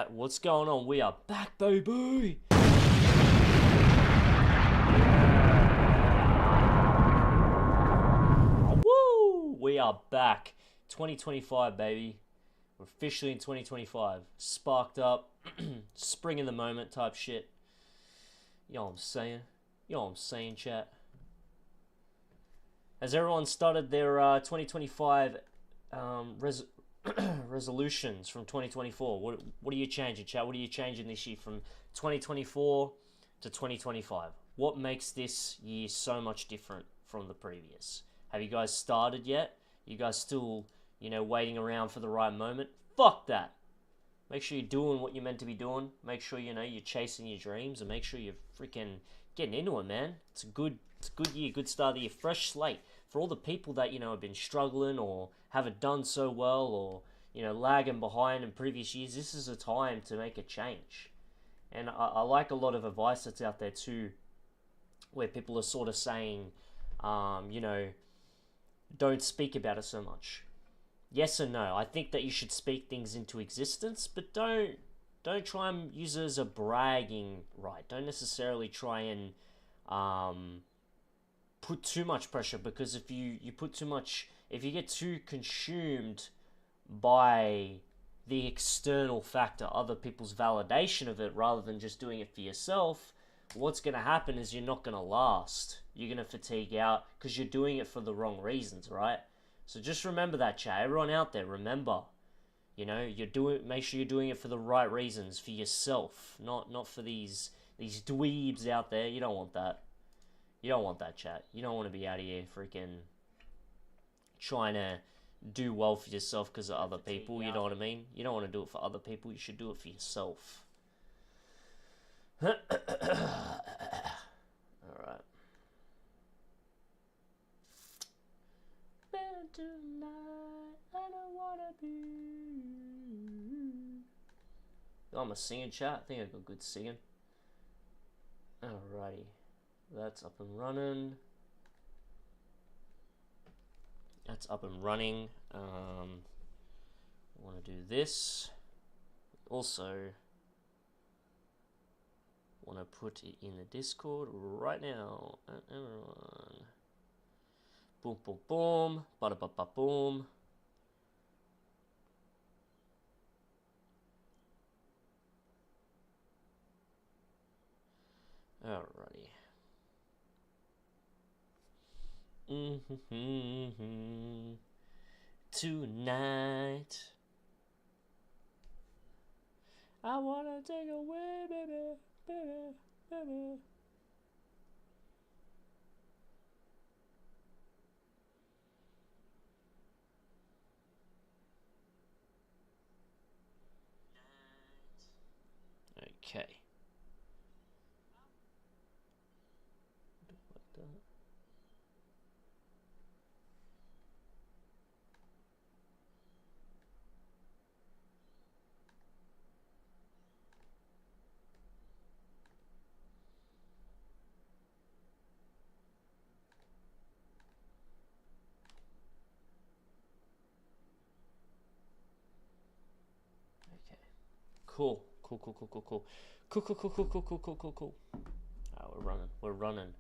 chat? What's going on? We are back, baby! Woo! We are back. 2025, baby. We're officially in 2025. Sparked up. Spring in the moment type shit. You know what I'm saying? You know what I'm saying, chat? Has everyone started their 2025 resolutions from 2024? What are you changing, chat? What are you changing this year from 2024 to 2025? What makes this year so much different from the previous? Have you guys started yet? You guys still, waiting around for the right moment? Fuck that. Make sure you're doing what you're meant to be doing. Make sure, you're chasing your dreams, and make sure you're freaking getting into it, man. It's a good year, good start of the year, fresh slate. For all the people that, have been struggling or haven't done so well or, lagging behind in previous years, this is a time to make a change. And I like a lot of advice that's out there too, where people are sort of saying, don't speak about it so much. Yes and no. I think that you should speak things into existence, but don't try and use it as a bragging right. Don't necessarily try and put too much pressure, because if you put too much, if you get too consumed by the external factor, other people's validation of it, rather than just doing it for yourself, what's going to happen is you're not going to last. You're going to fatigue out because you're doing it for the wrong reasons, right? So just remember that, chat. Everyone out there, remember, make sure you're doing it for the right reasons, for yourself, not for these dweebs out there. You don't want that. You don't want that, chat. You don't want to be out of here freaking trying to do well for yourself because of other people. You know what I mean? You don't want to do it for other people. You should do it for yourself. Alright. Tonight, I don't wanna be. I'm a singing, chat. I think I got good singing. Alrighty. That's up and running. That's up and running. I want to do this. Also, want to put it in the Discord right now. Everyone. Boom, boom, boom. Ba-da-ba-ba-boom. Alrighty. Tonight, I wanna take away, baby, baby, baby. Okay. Cool. Cool. We're running. We're running.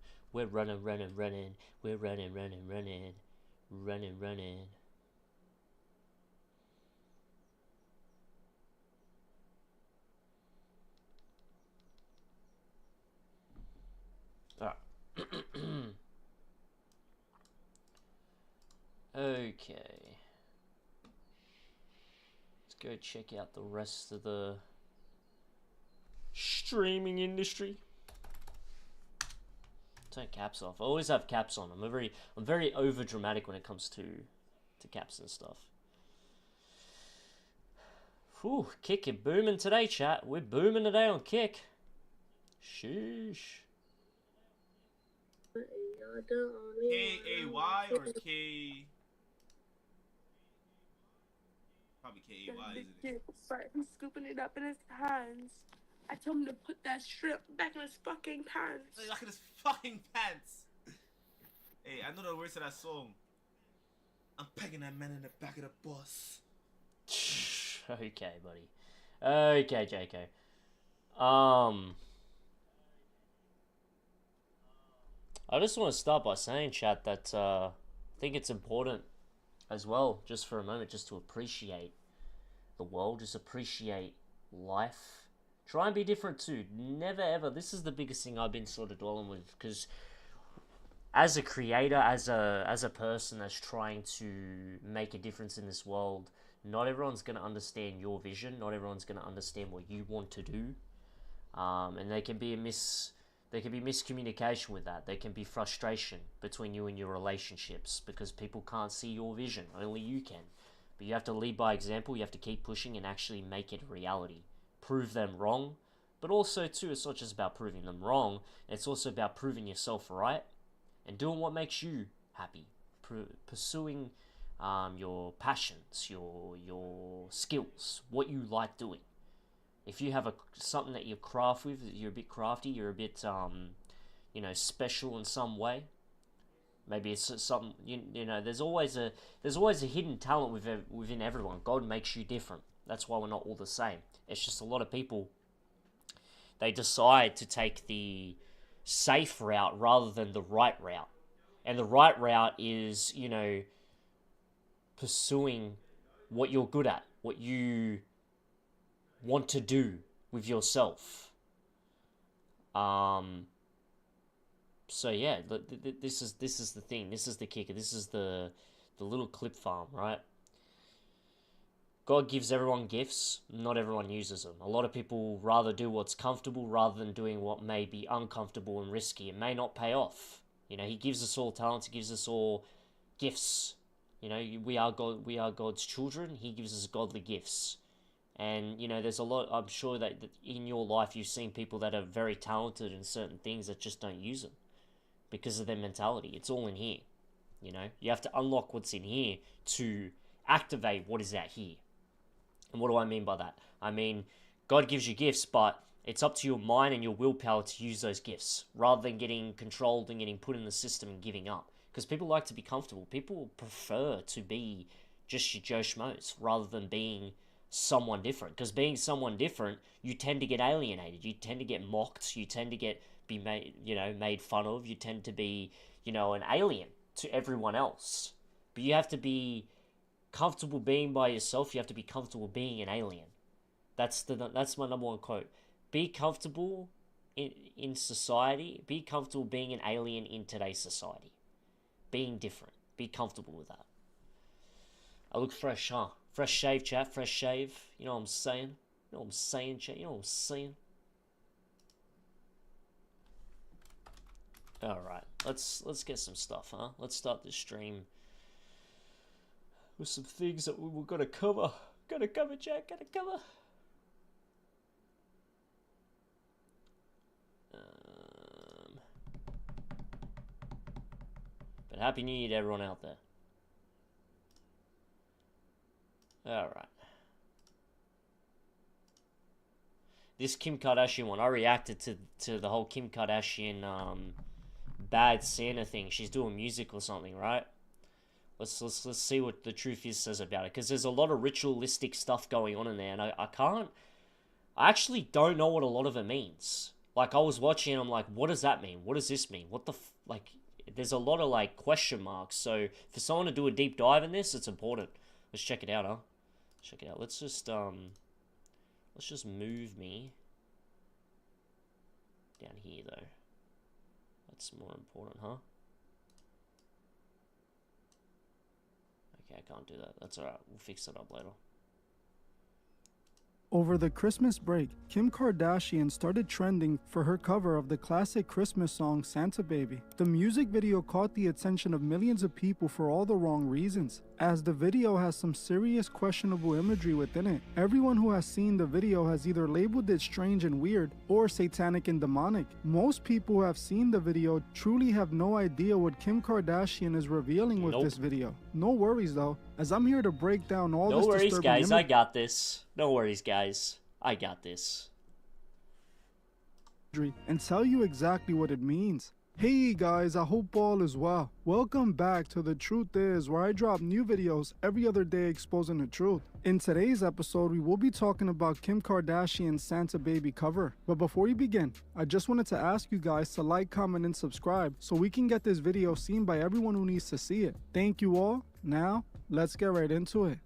Alright. Okay. Let's go check out the rest of the streaming industry. Turn caps off. I always have caps on. I'm very over dramatic when it comes to caps and stuff. Whew, Kick is booming today, chat. We're booming today on Kick. Sheesh. K-A-Y or K... Probably K-A-Y, isn't it? He's scooping it up in his hands. I told him to put that shrimp back in his fucking pants. Back in his fucking pants. Hey, I know the words to that song. I'm pegging that man in the back of the bus. Okay, buddy. Okay, JK. I just want to start by saying, chat, that I think it's important as well, just for a moment, just to appreciate the world, just appreciate life. Try and be different too. Never ever. This is the biggest thing I've been sort of dwelling with, because as a creator, as a person that's trying to make a difference in this world, not everyone's going to understand your vision. Not everyone's going to understand what you want to do, and there can be miscommunication with that. There can be frustration between you and your relationships because people can't see your vision. Only you can. But you have to lead by example. You have to keep pushing and actually make it a reality. Prove them wrong. But also, too, it's not just about proving them wrong. It's also about proving yourself right and doing what makes you happy. Pursuing your passions, your skills, what you like doing. If you have something that you're craft with, you're a bit crafty, you're a bit special in some way. Maybe it's something you know. There's always a hidden talent within everyone. God makes you different. That's why we're not all the same. It's just a lot of people, they decide to take the safe route rather than the right route. And the right route is, pursuing what you're good at, what you want to do with yourself. So yeah, this is the thing. This is the kicker. This is the little clip farm, right? God gives everyone gifts. Not everyone uses them. A lot of people rather do what's comfortable rather than doing what may be uncomfortable and risky. It may not pay off. He gives us all talents. He gives us all gifts. We are God's children. He gives us godly gifts. And, there's a lot, I'm sure that in your life you've seen people that are very talented in certain things that just don't use them because of their mentality. It's all in here. You have to unlock what's in here to activate what is out here. And what do I mean by that? I mean, God gives you gifts, but it's up to your mind and your willpower to use those gifts rather than getting controlled and getting put in the system and giving up. Because people like to be comfortable. People prefer to be just your Joe Schmoes rather than being someone different. Because being someone different, you tend to get alienated. You tend to get mocked. You tend to be made fun of. You tend to be, an alien to everyone else. But you have to be comfortable being by yourself. You have to be comfortable being an alien. That's my number one quote. Be comfortable in society. Be comfortable being an alien in today's society. Being different. Be comfortable with that. I look fresh, huh? Fresh shave, chat. Fresh shave. You know what I'm saying? You know what I'm saying, chat? You know what I'm saying? Alright. Let's get some stuff, huh? Let's start this stream with some things that we've got to cover. Gotta cover, chat. Gotta cover. But Happy New Year to everyone out there. Alright. This Kim Kardashian one, I reacted to the whole Kim Kardashian bad Santa thing. She's doing music or something, right? Let's see what the truth says about it. Because there's a lot of ritualistic stuff going on in there. And I actually don't know what a lot of it means. Like, I was watching and I'm like, what does that mean? What does this mean? What the there's a lot of question marks. So for someone to do a deep dive in this, it's important. Let's check it out, huh? Check it out. Let's just move me down here though. That's more important, huh? Okay, I can't do that. That's alright. We'll fix it up later. Over the Christmas break, Kim Kardashian started trending for her cover of the classic Christmas song Santa Baby. The music video caught the attention of millions of people for all the wrong reasons, as the video has some serious questionable imagery within it. Everyone who has seen the video has either labeled it strange and weird or satanic and demonic. Most people who have seen the video truly have no idea what Kim Kardashian is revealing with this video. No worries though, as I'm here to break down all this disturbing disturbing guys, I got this. No worries, guys. I got this. And tell you exactly what it means. Hey guys, I hope all is well. Welcome back to The Truth Is, where I drop new videos every other day exposing the truth. In today's episode, we will be talking about Kim Kardashian's Santa Baby cover. But before we begin, I just wanted to ask you guys to like, comment, and subscribe so we can get this video seen by everyone who needs to see it. Thank you all. Now, let's get right into it.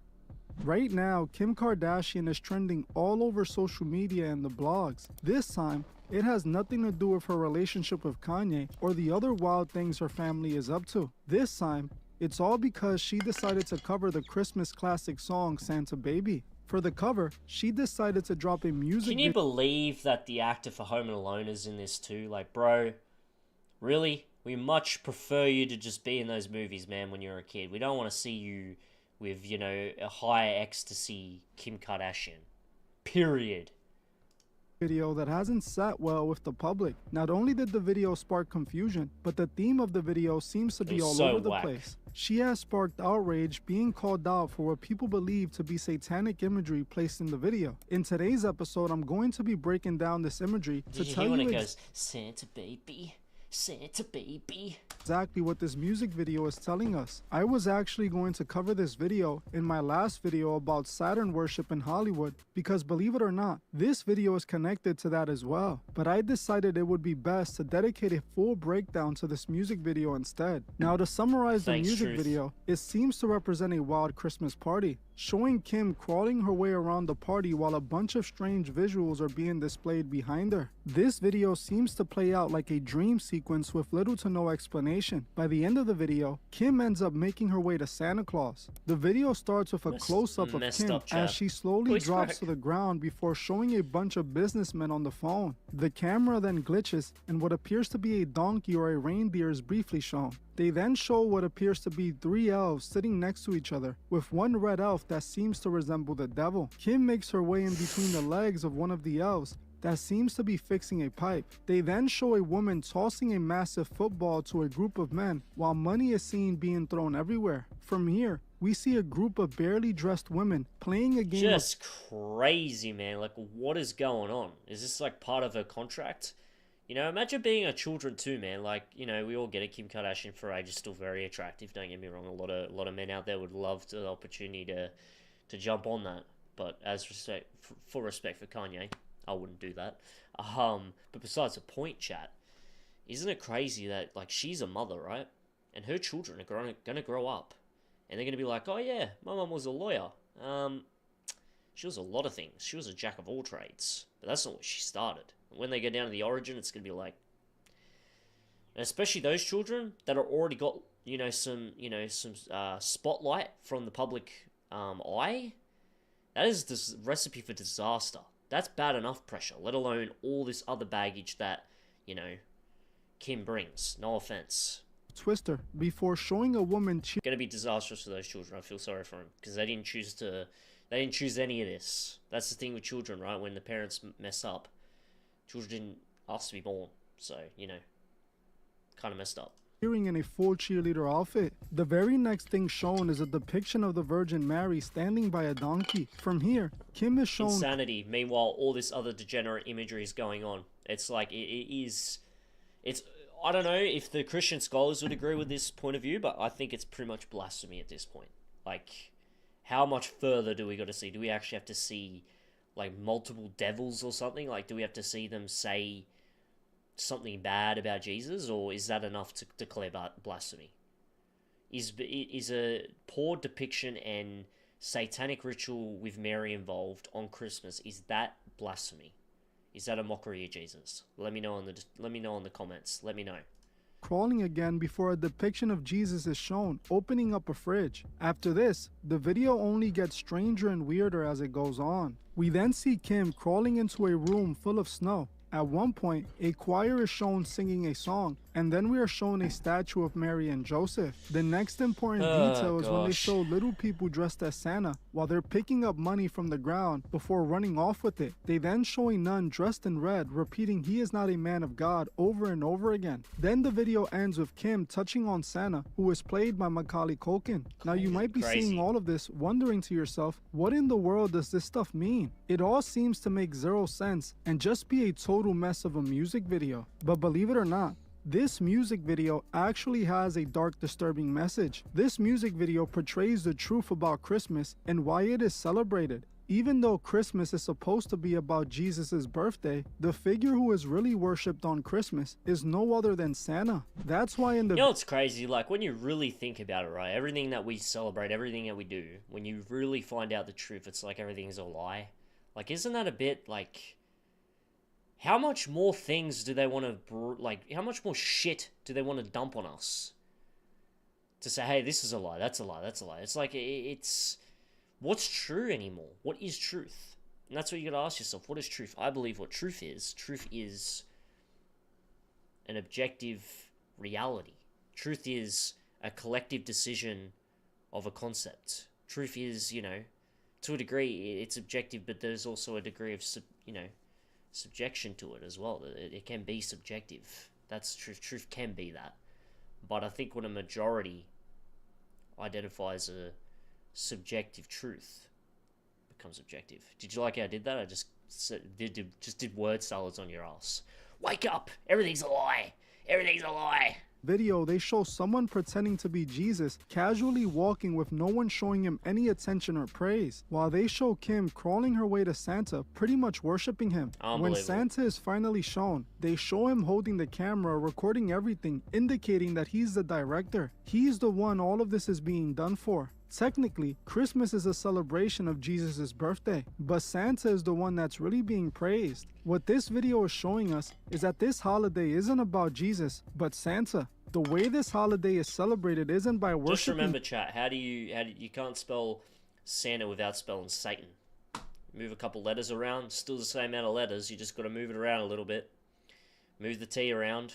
Right now, Kim Kardashian is trending all over social media and the blogs. This time, it has nothing to do with her relationship with Kanye or the other wild things her family is up to. This time, it's all because she decided to cover the Christmas classic song Santa Baby. For the cover, she decided to drop a music Can you believe that the actor for Home and Alone is in this too? Like, bro, really? We much prefer you to just be in those movies, man, when you're a kid. We don't want to see you with, you know, a high ecstasy Kim Kardashian. Period. Video that hasn't sat well with the public. Not only did the video spark confusion, but the theme of the video seems to be all so over the whack. place. She has sparked outrage, being called out for what people believe to be satanic imagery placed in the video. In today's episode, I'm going to be breaking down this imagery to Did you tell hear when you it goes, Santa Baby, Santa Baby? exactly what this music video is telling us. I was actually going to cover this video in my last video about Saturn worship in Hollywood because, believe it or not, this video is connected to that as well. But I decided it would be best to dedicate a full breakdown to this music video instead. Now, to summarize the Thanks, music Truth. video, it seems to represent a wild Christmas party, showing Kim crawling her way around the party while a bunch of strange visuals are being displayed behind her. This video seems to play out like a dream sequence with little to no explanation. By the end of the video, Kim ends up making her way to Santa Claus. The video starts with a close-up of messed Kim up, Chad. as she slowly Voice drops crack. to the ground before showing a bunch of businessmen on the phone. The camera then glitches and what appears to be a donkey or a reindeer is briefly shown. They then show what appears to be three elves sitting next to each other, with one red elf that seems to resemble the devil. Kim makes her way in between the legs of one of the elves that seems to be fixing a pipe. They then show a woman tossing a massive football to a group of men, while money is seen being thrown everywhere. From here, we see a group of barely dressed women playing a game Just crazy, man. Like, what is going on? Is this, like, part of her contract? You know, imagine being a children too, man. Like, you know, we all get it. Kim Kardashian for age is still very attractive. Don't get me wrong. A lot of men out there would love the opportunity to jump on that. But as respect for respect for Kanye, I wouldn't do that. But besides the point, chat, isn't it crazy that, like, she's a mother, right? And her children are gonna grow up, and they're gonna be like, oh yeah, my mum was a lawyer. She was a lot of things. She was a jack of all trades, but that's not what she started. When they go down to the origin, it's gonna be like, and especially those children that are already got, some spotlight from the public eye. That is this recipe for disaster. That's bad enough pressure, let alone all this other baggage that, Kim brings. No offense. twister before showing a woman Gonna be disastrous for those children. I feel sorry for them because they didn't choose any of this. That's the thing with children, right? When the parents mess up, children didn't ask to be born, so kind of messed up. cheering in a full cheerleader outfit. The very next thing shown is a depiction of the Virgin Mary standing by a donkey. From here, Kim is shown Insanity. Meanwhile, all this other degenerate imagery is going on. It's like it's. I don't know if the Christian scholars would agree with this point of view, but I think it's pretty much blasphemy at this point. Like, how much further do we got to see? Do we actually have to see, like, multiple devils or something? Like, do we have to see them say something bad about Jesus, or is that enough to declare blasphemy? Is a poor depiction and satanic ritual with Mary involved on Christmas, is that blasphemy? Is that a mockery of Jesus? Let me know in the comments. Let me know. crawling again before a depiction of Jesus is shown opening up a fridge. After this, the video only gets stranger and weirder as it goes on. We then see Kim crawling into a room full of snow. At one point, a choir is shown singing a song, and then we are shown a statue of Mary and Joseph. The next important detail is when they show little people dressed as Santa while they're picking up money from the ground before running off with it. They then show a nun dressed in red repeating "He is not a man of God" over and over again. Then the video ends with Kim touching on Santa, who is played by Macaulay Culkin. Now you might be seeing all of this wondering to yourself, what in the world does this stuff mean? It all seems to make zero sense and just be a total mess of a music video. But believe it or not, This music video actually has a dark, disturbing message. This music video portrays the truth about Christmas and why it is celebrated. Even though Christmas is supposed to be about Jesus' birthday, the figure who is really worshipped on Christmas is no other than Santa. That's why in the You know what's crazy? Like, when you really think about it, right? Everything that we celebrate, everything that we do, when you really find out the truth, it's like everything's a lie. Like, isn't that a bit, like... How much more things do they want to... Like, how much more shit do they want to dump on us? To say, hey, this is a lie, that's a lie, that's a lie. It's like, it's... What's true anymore? What is truth? And that's what you gotta ask yourself. What is truth? I believe what truth is an objective reality. Truth is a collective decision of a concept. Truth is, you know, to a degree, it's objective, but there's also a degree of, subjection to it as well. It can be subjective. That's truth. Truth can be that. But I think when a majority identifies a subjective truth, becomes objective. Did you like how I did that? I just did word salads on your ass. Wake up! Everything's a lie! Everything's a lie! video, they show someone pretending to be Jesus casually walking with no one showing him any attention or praise, while they show Kim crawling her way to Santa, pretty much worshipping him. When Santa is finally shown, they show him holding the camera, recording everything, indicating that he's the director. He's the one all of this is being done for. Technically, Christmas is a celebration of Jesus' birthday, but Santa is the one that's really being praised. What this video is showing us is that this holiday isn't about Jesus, but Santa. The way this holiday is celebrated isn't by worshiping... Just remember, chat, how do you can't spell Santa without spelling Satan. Move a couple letters around, still the same amount of letters, you just got to move it around a little bit. Move the T around,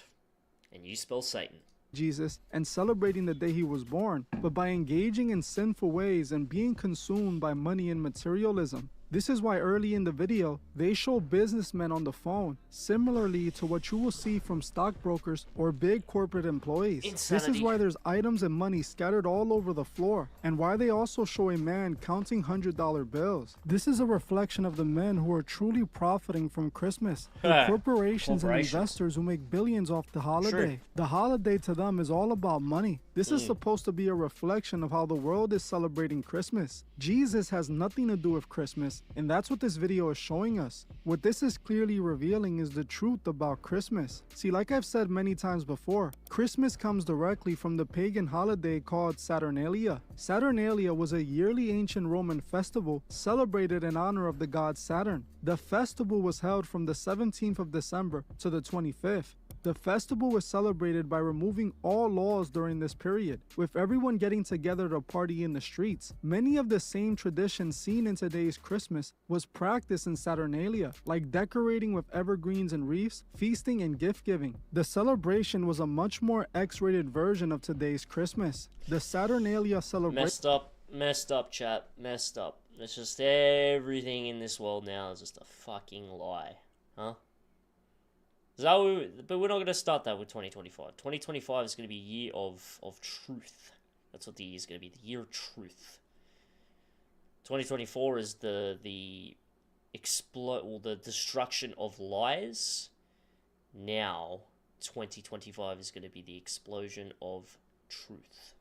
and you spell Satan. Jesus and celebrating the day he was born, but by engaging in sinful ways and being consumed by money and materialism. This is why early in the video, they show businessmen on the phone, similarly to what you will see from stockbrokers or big corporate employees. Insanity. This is why there's items and money scattered all over the floor, and why they also show a man counting $100 bills. This is a reflection of the men who are truly profiting from Christmas, the corporations and investors who make billions off the holiday. Sure. The holiday to them is all about money. This is supposed to be a reflection of how the world is celebrating Christmas. Jesus has nothing to do with Christmas, and that's what this video is showing us. What this is clearly revealing is the truth about Christmas. See, like I've said many times before, Christmas comes directly from the pagan holiday called Saturnalia. Saturnalia was a yearly ancient Roman festival celebrated in honor of the god Saturn. The festival was held from the 17th of December to the 25th. The festival was celebrated by removing all laws during this period, with everyone getting together to party in the streets. Many of the same traditions seen in today's Christmas was practiced in Saturnalia, like decorating with evergreens and wreaths, feasting and gift giving. The celebration was a much more X-rated version of today's Christmas. The Saturnalia celebration... Messed up, chat. Messed up. It's just everything in this world now is just a fucking lie. Huh? But we're not going to start that with 2025. 2025 is going to be a year of truth. That's what the year is going to be, the year of truth. 2024 is the destruction of lies. Now, 2025 is going to be the explosion of truth.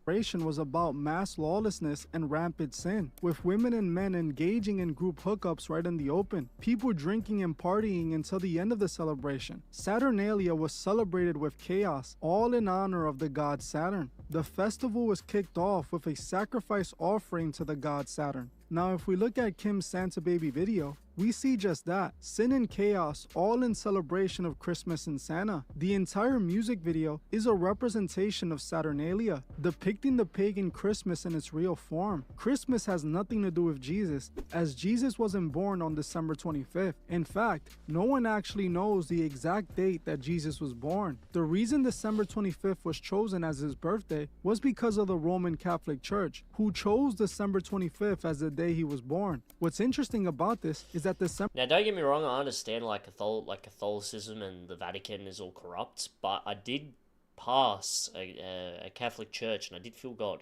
Was about mass lawlessness and rampant sin, with women and men engaging in group hookups right in the open, people drinking and partying until the end of the celebration. Saturnalia was celebrated with chaos, all in honor of the god Saturn. The festival was kicked off with a sacrifice offering to the god Saturn. Now, if we look at Kim's Santa Baby video, we see just that. Sin and chaos, all in celebration of Christmas and Santa. The entire music video is a representation of Saturnalia, depicting the pagan Christmas in its real form. Christmas has nothing to do with Jesus, as Jesus wasn't born on December 25th. In fact, no one actually knows the exact date that Jesus was born. The reason December 25th was chosen as his birthday was because of the Roman Catholic Church, who chose December 25th as the day he was born. What's interesting about this is that December... Now, don't get me wrong, I understand Catholicism and the Vatican is all corrupt, but I did pass a Catholic church and I did feel God.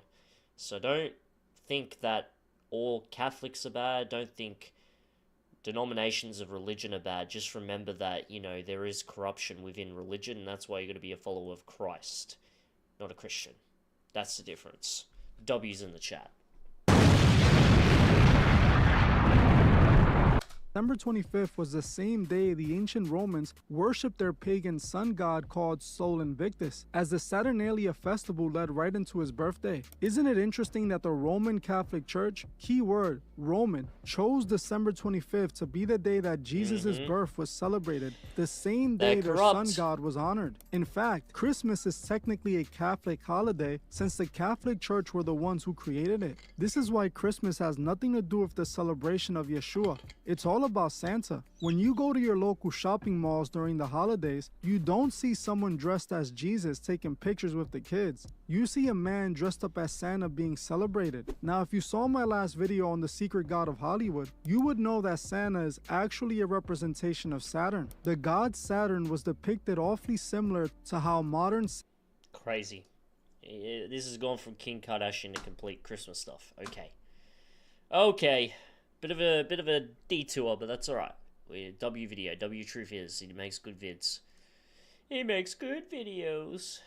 So don't think that all Catholics are bad. Don't think denominations of religion are bad. Just remember that, you know, there is corruption within religion, and that's why you got to be a follower of Christ, not a Christian. That's the difference. W's in the chat. December 25th was the same day the ancient Romans worshipped their pagan sun god called Sol Invictus, as the Saturnalia festival led right into his birthday. Isn't it interesting that the Roman Catholic Church, keyword Roman, chose December 25th to be the day that Jesus' birth was celebrated, the same day their sun god was honored? In fact, Christmas is technically a Catholic holiday since the Catholic Church were the ones who created it. This is why Christmas has nothing to do with the celebration of Yeshua. It's all about Santa. When you go to your local shopping malls during the holidays, you don't see someone dressed as Jesus taking pictures with the kids. You see a man dressed up as Santa being celebrated. Now, if you saw my last video on the secret god of Hollywood, you would know that Santa is actually a representation of Saturn. The god Saturn was depicted awfully similar to how modern... Crazy. This has gone from Kim Kardashian to complete Christmas stuff. Okay. Bit of a detour, but that's alright. W video, W Truth is. He makes good vids. He makes good videos.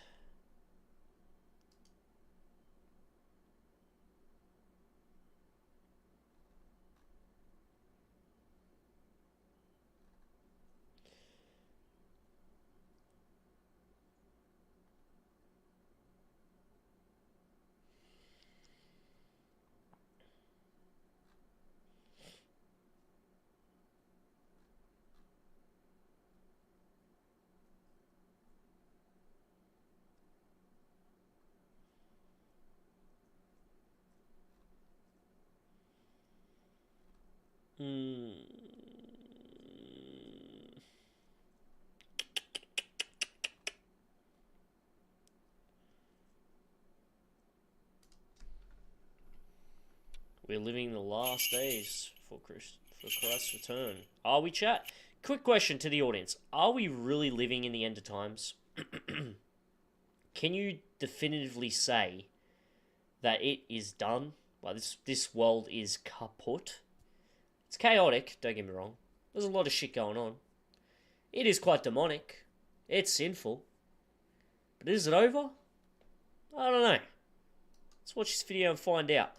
We're living the last days for Christ's return. Are we, chat? Quick question to the audience. Are we really living in the end of times? Can you definitively say that it is done? Like this world is kaput? It's chaotic, don't get me wrong. There's a lot of shit going on. It is quite demonic. It's sinful. But is it over? I don't know. Let's watch this video and find out.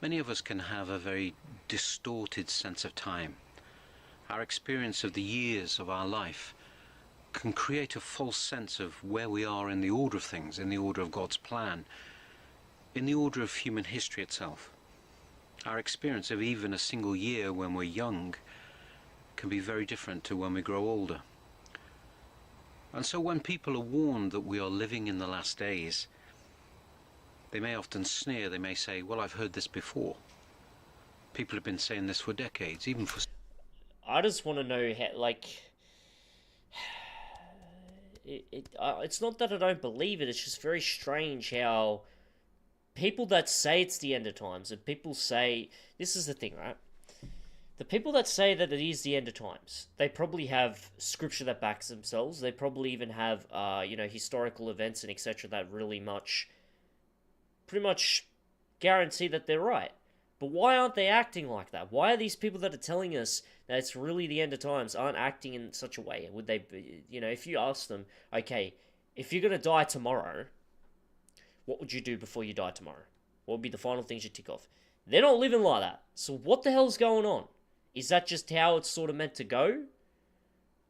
Many of us can have a very distorted sense of time. Our experience of the years of our life can create a false sense of where we are in the order of things, in the order of God's plan, in the order of human history itself. Our experience of even a single year when we're young can be very different to when we grow older. And so when people are warned that we are living in the last days, they may often sneer, they may say, well, I've heard this before. People have been saying this for decades, even for... I just want to know how, like... It's not that I don't believe it, it's just very strange how people that say it's the end of times, and people say... This is the thing, right? The people that say that it is the end of times, they probably have scripture that backs themselves. They probably even have, historical events and etc. that really pretty much guarantee that they're right. But why aren't they acting like that? Why are these people that are telling us that it's really the end of times aren't acting in such a way? Would they, if you ask them, okay, if you're going to die tomorrow, what would you do before you die tomorrow? What would be the final things you tick off? They're not living like that. So what the hell's going on? Is that just how it's sort of meant to go?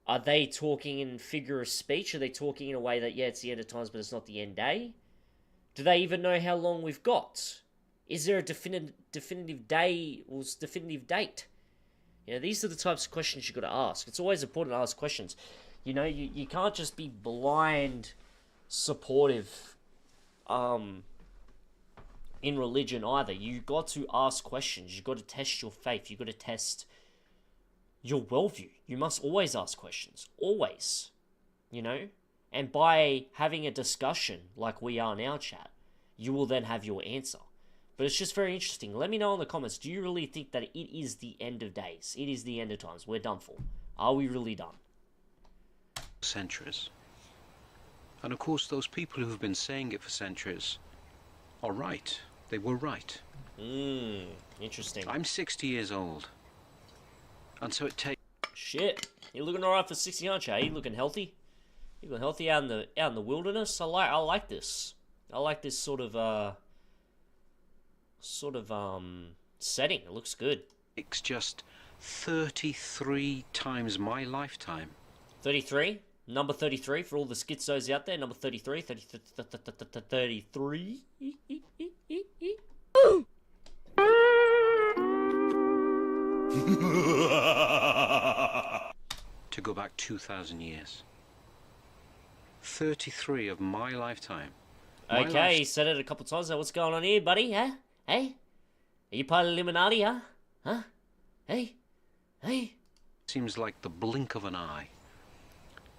Are they talking in figure of speech? Are they talking in a way that, yeah, it's the end of times, but it's not the end day? Do they even know how long we've got? Is there a definitive day or definitive date? These are the types of questions you've got to ask. It's always important to ask questions. You can't just be blind supportive in religion either. You got to ask questions. You got to test your faith. You got to test your worldview. You must always ask questions. Always. And by having a discussion like we are now, chat, you will then have your answer. But it's just very interesting. Let me know in the comments, do you really think that it is the end of days? It is the end of times. We're done for. Are we really done? Centuries. And of course, those people who have been saying it for centuries are right. They were right. Interesting. I'm 60 years old. And so it takes... Shit. You're looking alright for 60, aren't you? You looking healthy? You looking healthy out in the wilderness? I like this. I like this sort of setting. It looks good. It's just 33 times my lifetime. 33? Number 33 for all the schizos out there. Number 33. 33. To go back 2,000 years. 33 of my lifetime. Okay, he said it a couple times. What's going on here, buddy? Huh? Hey? Are you part of the Illuminati, huh? Huh? Hey? Hey? Seems like the blink of an eye.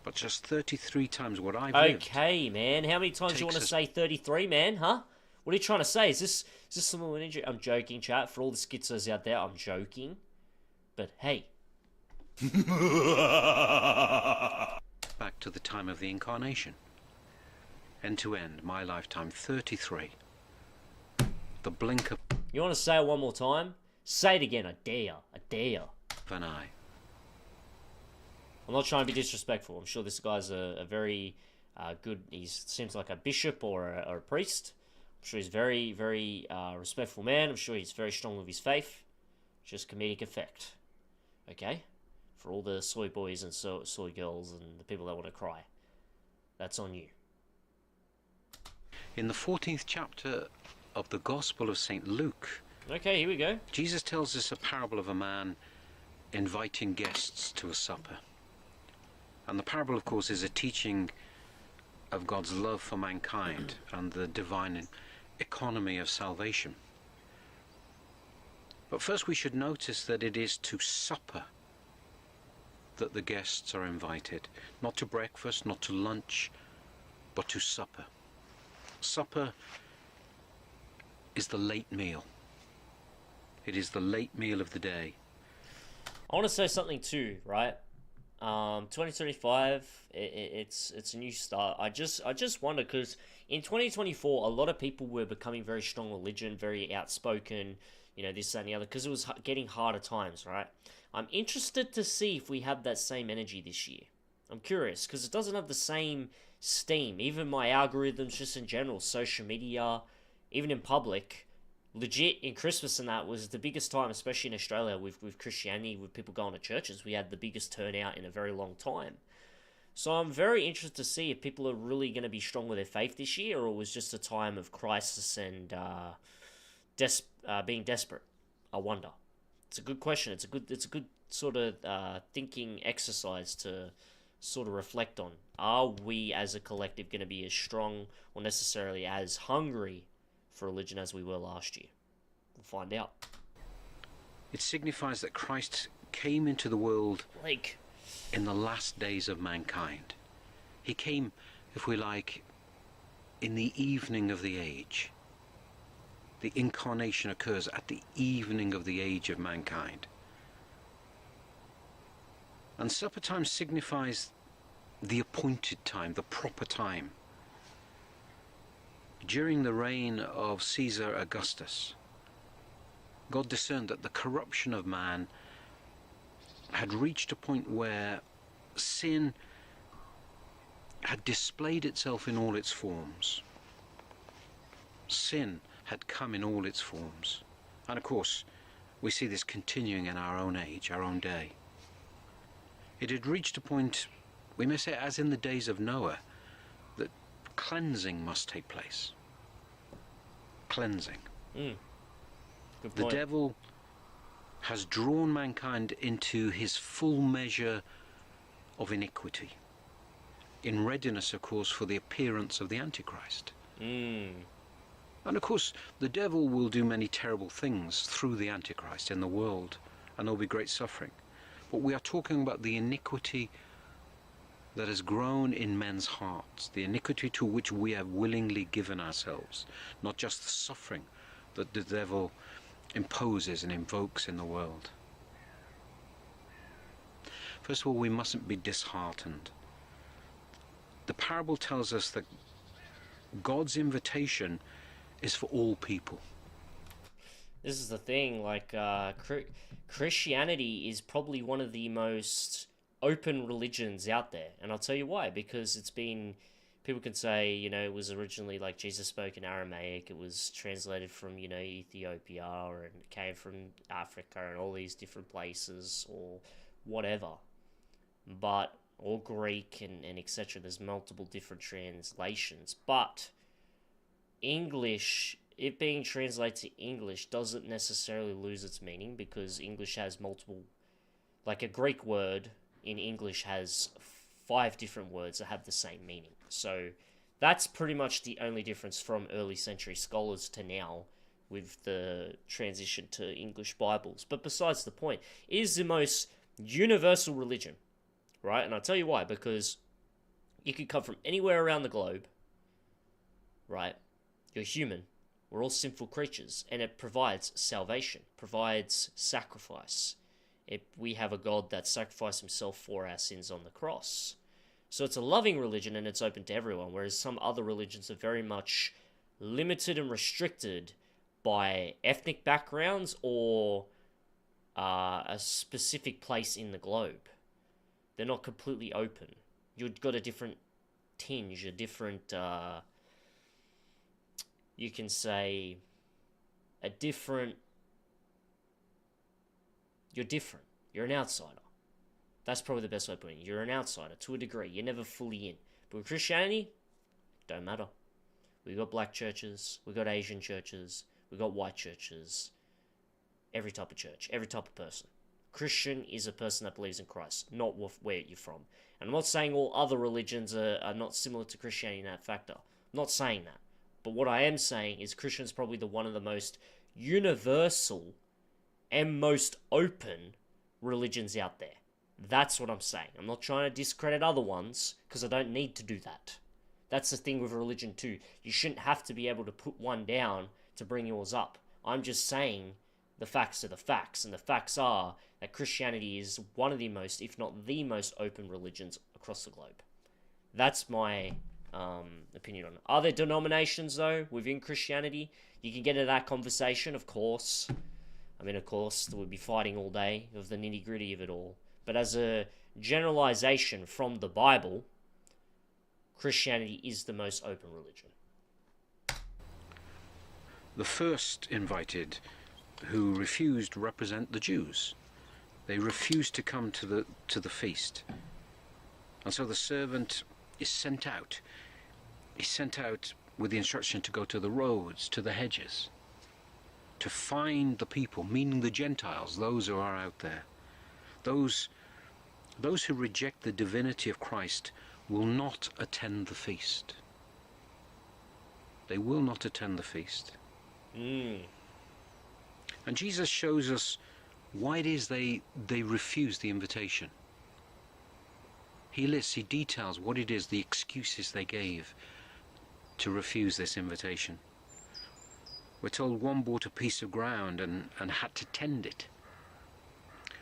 But just 33 times what I've lived. Okay, man. How many times do you want to say 33, man? Huh? What are you trying to say? Is this some energy? I'm joking, chat. For all the schizos out there, I'm joking. But hey. Back to the time of the incarnation. End to end, my lifetime, 33. The blink of You want to say it one more time? Say it again. I dare. I dare. an eye. I'm not trying to be disrespectful. I'm sure this guy's a very good... He seems like a bishop or a priest. I'm sure he's very, very respectful man. I'm sure he's very strong with his faith. Just comedic effect. Okay? For all the soy boys and soy girls and the people that want to cry. That's on you. In the 14th chapter of the Gospel of St. Luke, Okay, here we go. Jesus tells us a parable of a man inviting guests to a supper. And the parable, of course, is a teaching of God's love for mankind and the divine economy of salvation. But first we should notice that it is to supper that the guests are invited. Not to breakfast, not to lunch, but to supper. Supper is the late meal. It is the late meal of the day. I want to say something too, right? 2025, it's a new start. I just wonder, because in 2024, a lot of people were becoming very strong religion, very outspoken, you know, this, that, and the other, because it was getting harder times, right? I'm interested to see if we have that same energy this year. I'm curious, because it doesn't have the same steam. Even my algorithms, just in general, social media, even in public, legit in Christmas and that was the biggest time, especially in Australia with Christianity, with people going to churches. We had the biggest turnout in a very long time. So I'm very interested to see if people are really going to be strong with their faith this year, or it was just a time of crisis and being desperate. I wonder. It's a good question. It's a good sort of thinking exercise to sort of reflect on. Are we as a collective going to be as strong or necessarily as hungry for religion as we were last year? We'll find out. It signifies that Christ came into the world Like, in the last days of mankind. He came, if we like, in the evening of the age. The incarnation occurs at the evening of the age of mankind. And supper time signifies the appointed time, the proper time. During the reign of Caesar Augustus, God discerned that the corruption of man had reached a point where sin had displayed itself in all its forms. Sin had come in all its forms. And of course, we see this continuing in our own age, our own day. It had reached a point, we may say, as in the days of Noah, that cleansing must take place. Cleansing. good The point. devil has drawn mankind into his full measure of iniquity, in readiness, of course, for the appearance of the Antichrist. And of course, the devil will do many terrible things through the Antichrist in the world, and there'll be great suffering. But we are talking about the iniquity that has grown in men's hearts, the iniquity to which we have willingly given ourselves, not just the suffering that the devil imposes and invokes in the world. First of all, we mustn't be disheartened. The parable tells us that God's invitation is for all people. This is the thing, like, Christianity is probably one of the most open religions out there. And I'll tell you why. Because it's been, people can say, you know, it was originally like Jesus spoke in Aramaic, it was translated from, you know, Ethiopia, and it came from Africa and all these different places, or whatever. But, or Greek and etc. There's multiple different translations. But English, it being translated to English doesn't necessarily lose its meaning, because English has multiple, like a Greek word in English has 5 different words that have the same meaning. So that's pretty much the only difference from early century scholars to now with the transition to English Bibles. But besides the point, it is the most universal religion, right? And I'll tell you why, because you could come from anywhere around the globe, right? You're human. We're all sinful creatures, and it provides salvation, provides sacrifice. We have a God that sacrificed himself for our sins on the cross. So it's a loving religion, and it's open to everyone, whereas some other religions are very much limited and restricted by ethnic backgrounds or a specific place in the globe. They're not completely open. You've got a different tinge, a different... you can say a different, you're different. You're an outsider. That's probably the best way of putting it. You're an outsider to a degree. You're never fully in. But with Christianity, don't matter. We've got black churches, we've got Asian churches, we've got white churches, every type of church, every type of person. Christian is a person that believes in Christ, not where you're from. And I'm not saying all other religions are not similar to Christianity in that factor. I'm not saying that. But what I am saying is Christian's probably one of the most universal and most open religions out there. That's what I'm saying. I'm not trying to discredit other ones, because I don't need to do that. That's the thing with religion too. You shouldn't have to be able to put one down to bring yours up. I'm just saying the facts are the facts, and the facts are that Christianity is one of the most, if not the most open religions across the globe. That's my opinion on it. Are there denominations, though, within Christianity? You can get into that conversation, of course. I mean, of course, we'd be fighting all day of the nitty-gritty of it all. But as a generalization from the Bible, Christianity is the most open religion. The first invited who refused represent the Jews. They refused to come to the feast. And so the servant is sent out. He's sent out with the instruction to go to the roads, to the hedges, to find the people, meaning the Gentiles, those who are out there. Those who reject the divinity of Christ will not attend the feast. They will not attend the feast. And Jesus shows us why it is they refuse the invitation. He details what it is, the excuses they gave to refuse this invitation. We're told one bought a piece of ground and had to tend it.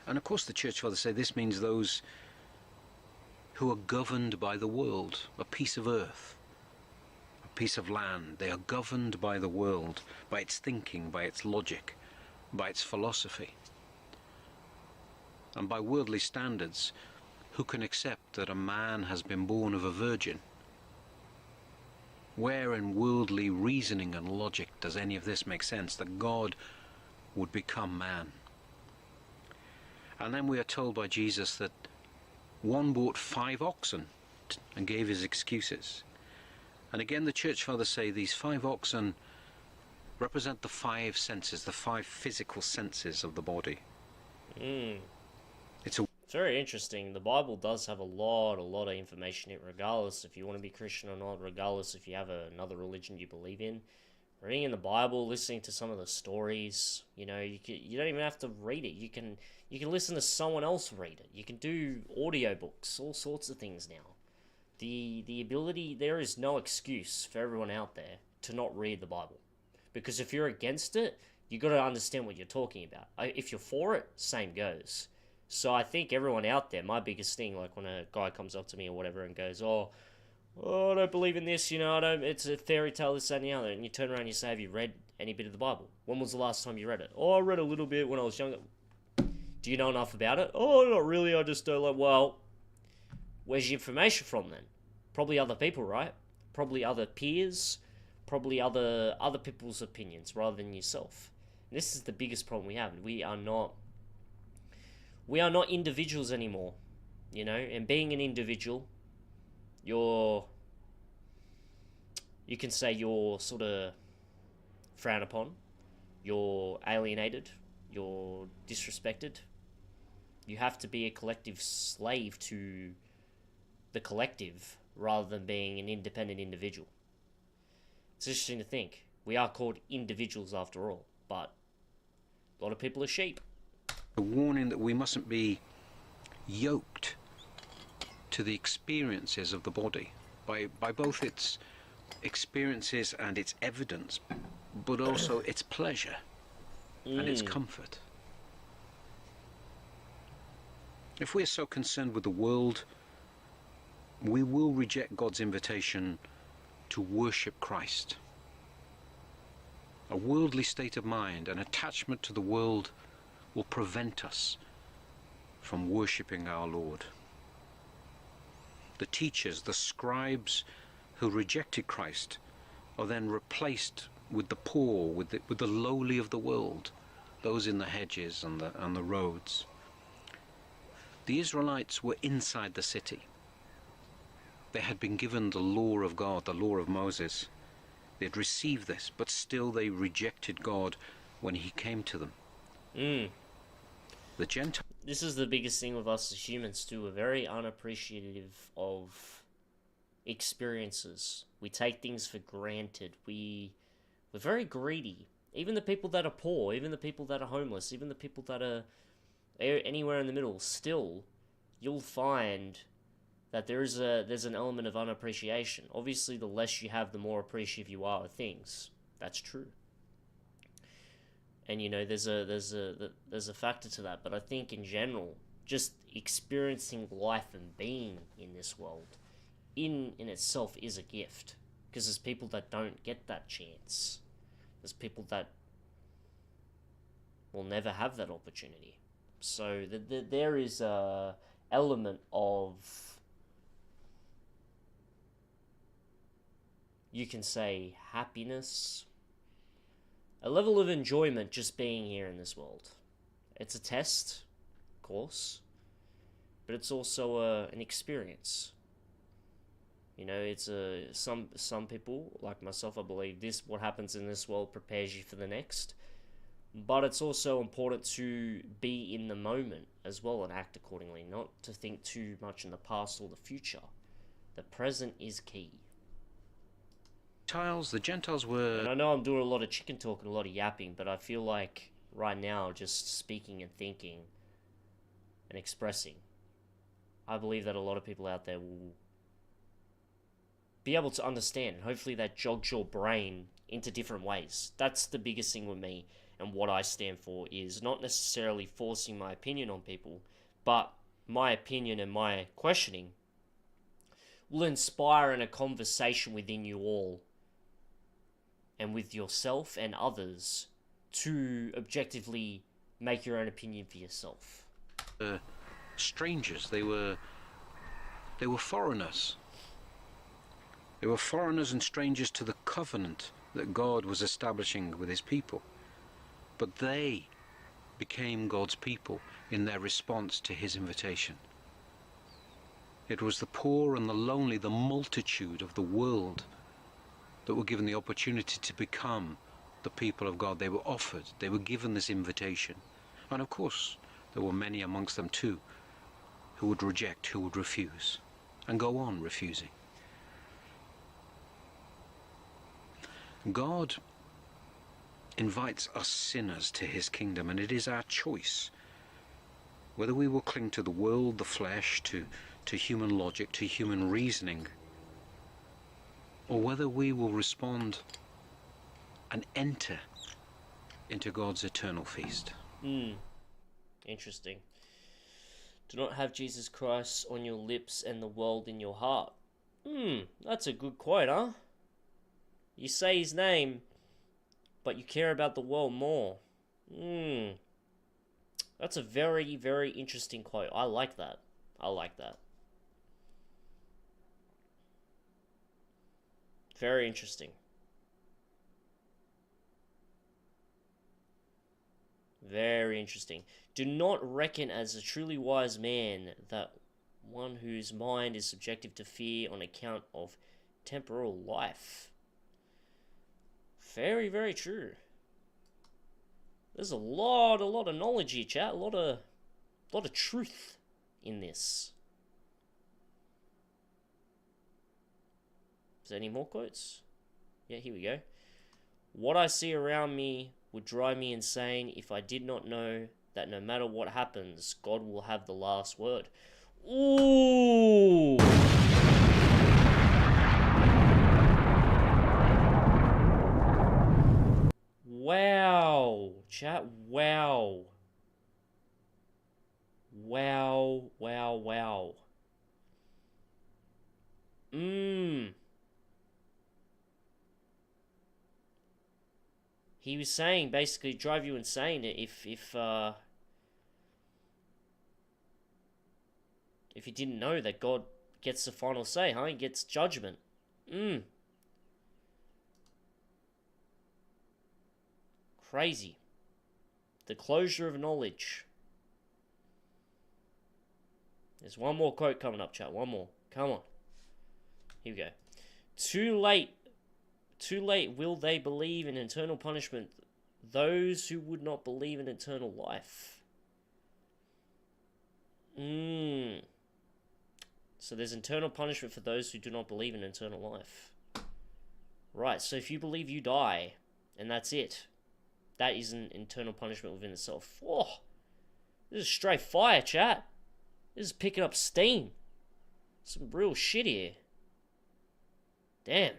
And of course the church fathers say this means those who are governed by the world, a piece of earth, a piece of land. They are governed by the world, by its thinking, by its logic, by its philosophy. And by worldly standards, who can accept that a man has been born of a virgin? Where in worldly reasoning and logic does any of this make sense, that God would become man? And then we are told by Jesus that one bought 5 oxen and gave his excuses. And again the church fathers say these 5 oxen represent the 5 senses, the 5 physical senses of the body. It's very interesting. The Bible does have a lot of information in it, regardless if you want to be Christian or not, regardless if you have another religion you believe in. Reading in the Bible, listening to some of the stories, you know, you don't even have to read it. You can listen to someone else read it. You can do audiobooks, all sorts of things now. The ability, there is no excuse for everyone out there to not read the Bible. Because if you're against it, you got to understand what you're talking about. If you're for it, same goes. So I think everyone out there, my biggest thing, like when a guy comes up to me or whatever and goes, oh, I don't believe in this, you know, it's a fairy tale, this, that, and the other. And you turn around and you say, have you read any bit of the Bible? When was the last time you read it? Oh, I read a little bit when I was younger. Do you know enough about it? Oh, not really. I just don't like. Well, where's your information from then? Probably other people, right? Probably other peers. Probably other people's opinions rather than yourself. And this is the biggest problem we have. We are not individuals anymore, you know. And being an individual, you can say you're sort of frowned upon, you're alienated, you're disrespected. You have to be a collective slave to the collective rather than being an independent individual. It's interesting to think. We are called individuals after all, but a lot of people are sheep. A warning that we mustn't be yoked to the experiences of the body by both its experiences and its evidence, but also its pleasure and its comfort. If we're so concerned with the world, we will reject God's invitation to worship Christ. A worldly state of mind, an attachment to the world, will prevent us from worshipping our Lord. The teachers, the scribes who rejected Christ are then replaced with the poor, with the lowly of the world, those in the hedges and the roads. The Israelites were inside the city. They had been given the law of God, the law of Moses. They had received this, but still they rejected God when he came to them. The Gentiles. This is the biggest thing with us as humans too. We're very unappreciative of experiences. We take things for granted. We're very greedy. Even the people that are poor, even the people that are homeless, even the people that are anywhere in the middle, still, you'll find that there's an element of unappreciation. Obviously, the less you have, the more appreciative you are of things. That's true. And you know, there's a factor to that. But I think in general, just experiencing life and being in this world, in itself is a gift. Because there's people that don't get that chance. There's people that will never have that opportunity. So there is a element of, you can say, happiness, a level of enjoyment just being here in this world. It's a test, of course, but it's also an experience. You know, it's some people, like myself, I believe what happens in this world prepares you for the next. But it's also important to be in the moment as well and act accordingly, not to think too much in the past or the future. The present is key. The Gentiles were... And I know I'm doing a lot of chicken talk and a lot of yapping, but I feel like right now, just speaking and thinking and expressing, I believe that a lot of people out there will be able to understand, and hopefully that jogs your brain into different ways. That's the biggest thing with me, and what I stand for is not necessarily forcing my opinion on people, but my opinion and my questioning will inspire in a conversation within you all and with yourself and others to objectively make your own opinion for yourself. Strangers, they were foreigners. They were foreigners and strangers to the covenant that God was establishing with his people. But they became God's people in their response to his invitation. It was the poor and the lonely, the multitude of the world, that were given the opportunity to become the people of God. They were offered, they were given this invitation. And of course, there were many amongst them too who would reject, who would refuse, and go on refusing. God invites us sinners to his kingdom, and it is our choice whether we will cling to the world, the flesh, to human logic, to human reasoning, or whether we will respond and enter into God's eternal feast. Interesting. Do not have Jesus Christ on your lips and the world in your heart. That's a good quote, huh? You say his name, but you care about the world more. That's a very, very interesting quote. I like that. I like that. Very interesting. Very interesting. Do not reckon as a truly wise man that one whose mind is subjective to fear on account of temporal life. Very, very true. There's a lot of knowledge here, chat. A lot of truth in this. Is there any more quotes? Yeah, here we go. What I see around me would drive me insane if I did not know that no matter what happens, God will have the last word. Ooh! Wow, chat, wow. Wow. He was saying basically drive you insane if you didn't know that God gets the final say, huh? He gets judgment. Crazy. The closure of knowledge. There's one more quote coming up, chat. One more. Come on. Here we go. Too late will they believe in eternal punishment, those who would not believe in eternal life. So there's eternal punishment for those who do not believe in eternal life. Right, so if you believe you die, and that's it, that is an eternal punishment within itself. Oh, this is straight fire, chat. This is picking up steam. Some real shit here. Damn.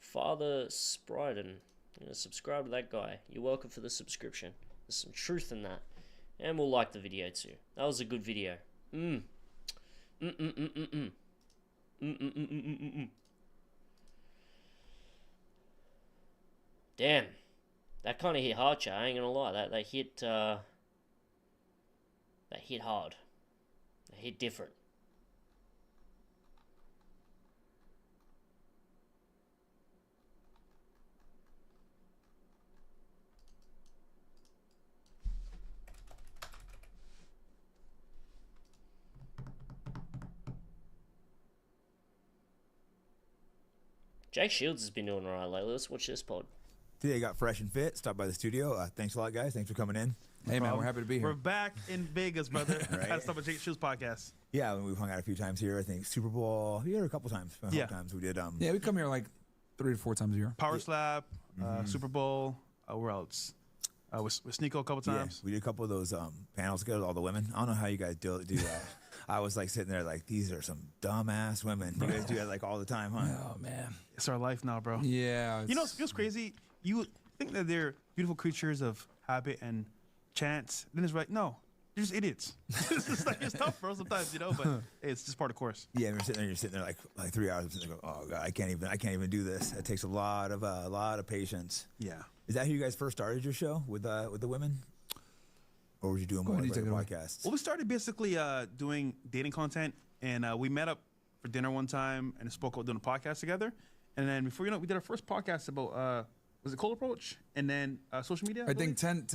Father Spryden. I'm going to subscribe to that guy. You're welcome for the subscription. There's some truth in that. And we'll like the video too. That was a good video. Damn. That kind of hit hard, chat. I ain't gonna lie. That hit hard. That hit different. Jake Shields has been doing alright lately. Let's watch this pod. Today I got fresh and fit. Stopped by the studio. Thanks a lot, guys. Thanks for coming in. Hey, man, we're happy to be here. We're back in Vegas, brother. Right. Had to stop at Jake Shoes podcast. Yeah, we've hung out a few times here. I think Super Bowl. Yeah, a couple times. A couple times we did. Yeah, we come here like 3 to 4 times a year. Power Slap, Super Bowl. Where else? With Sneeko a couple times. We did a couple of those panels together with all the women. I don't know how you guys do that. I was like sitting there like, these are some dumbass women. You guys do that like all the time, huh? Oh, man. It's our life now, bro. Yeah. You know what's crazy? You think that they're beautiful creatures of habit and chance. Then it's right. No, they're just idiots. It's tough, bro, sometimes, you know, but hey, it's just part of the course. Yeah, you're sitting there like 3 hours. I'm sitting there going, oh God, I can't even do this. It takes a lot of patience. Yeah. Is that how you guys first started your show with the women? Or were you doing more like podcasts? Well, we started basically doing dating content, and we met up for dinner one time and spoke about doing a podcast together. And then before you know it, we did our first podcast about, was it cold approach? And then social media? I think 10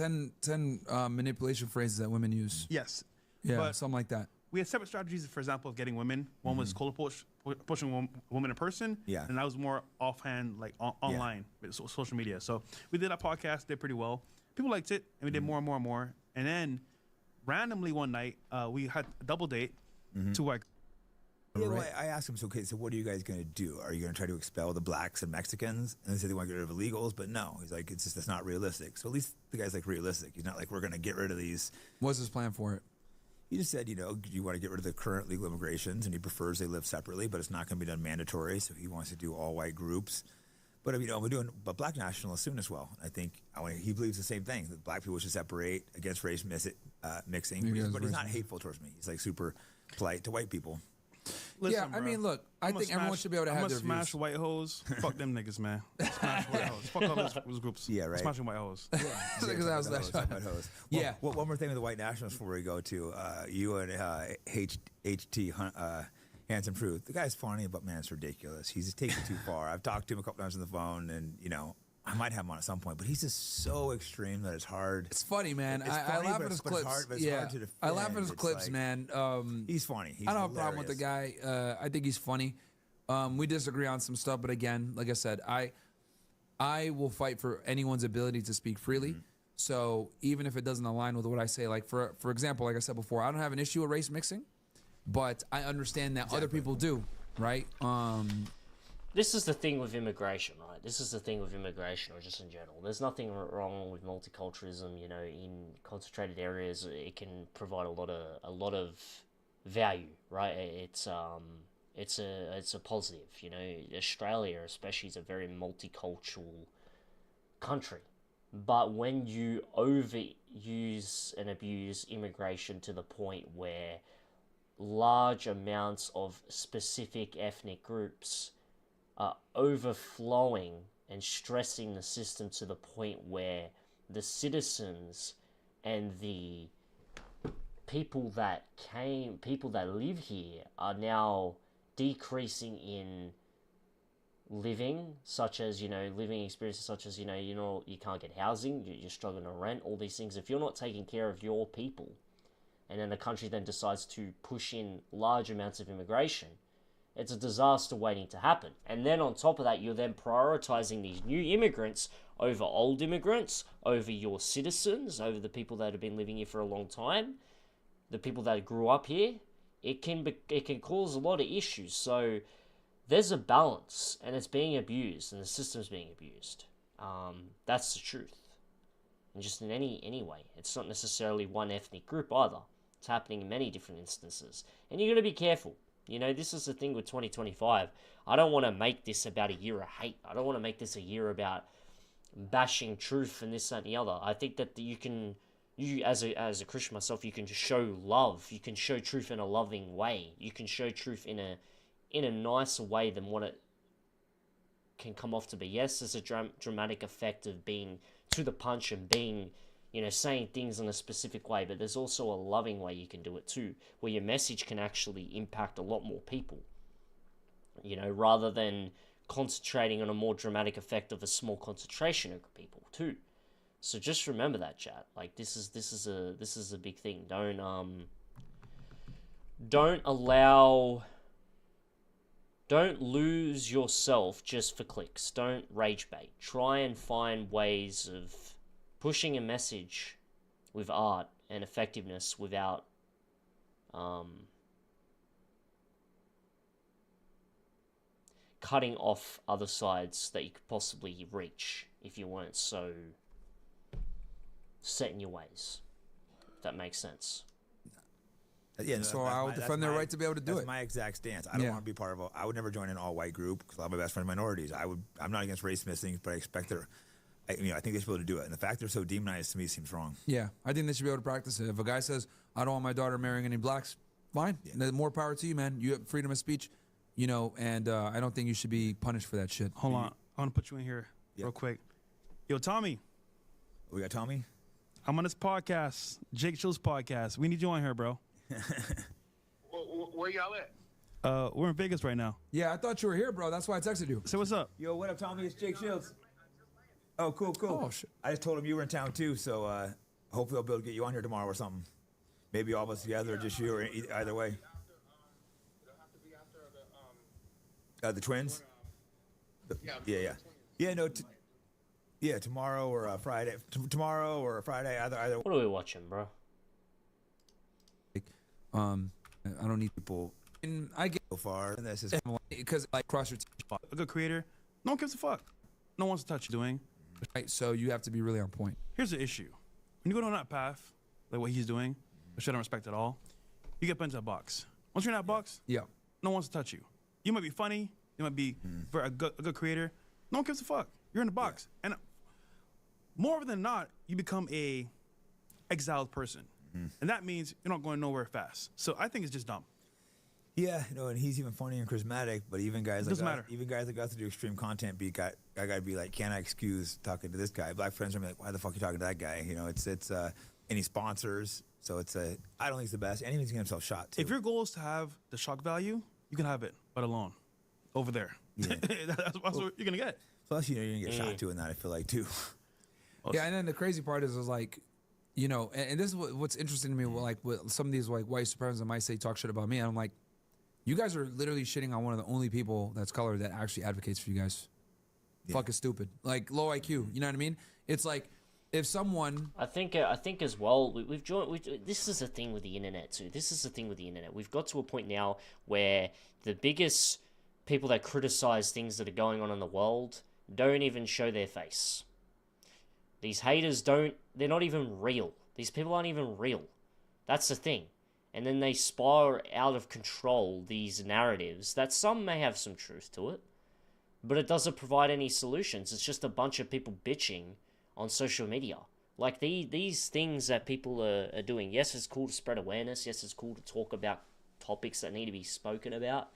manipulation phrases that women use. Yes. Yeah, But something like that. we had separate strategies, for example, of getting women. One was cold approach, pushing a woman in person. Yeah. And that was more offhand, like online, with social media. So we did that podcast, did pretty well. People liked it, and we did more and more and more. And then randomly one night, we had a double date to like. Yeah, well, I asked him, so what are you guys going to do? Are you going to try to expel the blacks and Mexicans? And they said they want to get rid of illegals, but no. He's like, that's not realistic. So at least the guy's like realistic. He's not like, we're going to get rid of these. What's his plan for it? He just said, you want to get rid of the current legal immigrations, and he prefers they live separately, but it's not going to be done mandatory. So he wants to do all white groups. But we're doing black nationalists soon as well. I think he believes the same thing, that black people should separate against race mixing. But he's not hateful towards me. He's like super polite to white people. Listen, I bro, mean, look, I I'ma think everyone should be able to I'ma have their smash views. white hoes. Fuck them niggas, man. Smash white hoes. Fuck all those groups. Yeah, right. Smashing white hoes. Because I was like, Yeah. One more thing with the white nationalists before we go to you and HT Handsome Truth. The guy's funny, but man, it's ridiculous. He's taking it too far. I've talked to him a couple times on the phone, and I might have him on at some point, but he's just so extreme that it's hard. It's funny, man. It's I funny, laugh but at his it's clips. hard- but it's hard to I laugh at defend. his It's clips, like- man. He's funny. He's I don't have a problem with the guy. I think he's funny. We disagree on some stuff, but again, like I said, I will fight for anyone's ability to speak freely. So even if it doesn't align with what I say, like for example, like I said before, I don't have an issue with race mixing, but I understand that other people do, right? This is the thing with immigration, right? This is the thing with immigration, or just in general. There's nothing wrong with multiculturalism. In concentrated areas, it can provide a lot of value, right? It's a positive. Australia, especially, is a very multicultural country. But when you overuse and abuse immigration to the point where large amounts of specific ethnic groups are overflowing and stressing the system to the point where the citizens and the people that live here are now decreasing in living, such as living experiences, such as you can't get housing, you're struggling to rent, all these things. If you're not taking care of your people, and then the country then decides to push in large amounts of immigration, it's a disaster waiting to happen. And then on top of that, you're then prioritizing these new immigrants over old immigrants, over your citizens, over the people that have been living here for a long time, the people that grew up here. It can cause a lot of issues. So there's a balance, and it's being abused, and the system's being abused. That's the truth. And just in any way, it's not necessarily one ethnic group either. It's happening in many different instances, and you're got to be careful. This is the thing with 2025. I don't want to make this about a year of hate. I don't want to make this a year about bashing truth and this, that, and the other. I think that you as a Christian myself, you can just show love. You can show truth in a loving way. You can show truth in a nicer way than what it can come off to be. Yes, there's a dramatic effect of being to the punch and being, saying things in a specific way, but there's also a loving way you can do it too, where your message can actually impact a lot more people, rather than concentrating on a more dramatic effect of a small concentration of people too. So just remember that, chat. Like this is a big thing. Don't lose yourself just for clicks. Don't rage bait. Try and find ways of pushing a message with art and effectiveness without cutting off other sides that you could possibly reach if you weren't so set in your ways. If that makes sense. Yeah, So I will defend their right to be able to do that's it. my exact stance. I don't want to be part of I would never join an all-white group because a lot of my best friends are minorities. I'm not against race mixing, but I expect I think they should be able to do it. And the fact they're so demonized to me seems wrong. Yeah, I think they should be able to practice it. If a guy says, I don't want my daughter marrying any blacks, fine. Yeah. More power to you, man. You have freedom of speech, and I don't think you should be punished for that shit. Hold on. I want to put you in here real quick. Yo, Tommy. We got Tommy? I'm on this podcast, Jake Chill's podcast. We need you on here, bro. Where y'all at? We're in Vegas right now. Yeah, I thought you were here, bro. That's why I texted you. Say what's up. Yo, what up, Tommy? It's Jake Shields. Oh, cool. Oh, shit. I just told him you were in town, too, so hopefully I'll be able to get you on here tomorrow or something. Maybe all of us together or just you or either way. It'll have to be after The twins? yeah. Yeah, no, tomorrow or Friday. Tomorrow or Friday, either. What are we watching, bro? I don't need People and I get so far, and this is because like cross your A good creator. No one gives a fuck. No one wants to touch you doing. right, so you have to be really on point. Here's the issue. When you go down that path, like what he's doing, which I don't respect at all, you get put into a box. Once you're in that box, Yeah, no one wants to touch you. You might be funny. You might be a good creator. No one gives a fuck. You're in the box. And more than not, you become a exiled person. And that means you're not going nowhere fast. So I think it's just dumb. Yeah, you know, and he's even funny and charismatic. But even guys like Doesn't us, matter. even guys like us that do extreme content, I gotta be like, can I excuse talking to this guy? Black friends are like, why the fuck are you talking to that guy? You know, it's any sponsors. So I don't think it's the best. And he's getting himself shot too. If your goal is to have the shock value, you can have it, but alone, over there. Yeah. That's what you're gonna get. Plus, you know, you're gonna get shot too in that. I feel like too. Yeah, and then the crazy part is like, you know, and this is what's interesting to me. Like, with some of these like white supremacists might say talk shit about me, and I'm like, you guys are literally shitting on one of the only people that's colored that actually advocates for you guys. Yeah. Fucking stupid. Like low IQ. You know what I mean? It's like if someone. I think as well. We've joined. This is the thing with the internet too. This is the thing with the internet. We've got to a point now where the biggest people that criticize things that are going on in the world don't even show their face. These haters don't. They're not even real. These people aren't even real. That's the thing. And then they spiral out of control these narratives that some may have some truth to it, but it doesn't provide any solutions. It's just a bunch of people bitching on social media. Like these things that people are doing. Yes, it's cool to spread awareness. Yes, it's cool to talk about topics that need to be spoken about.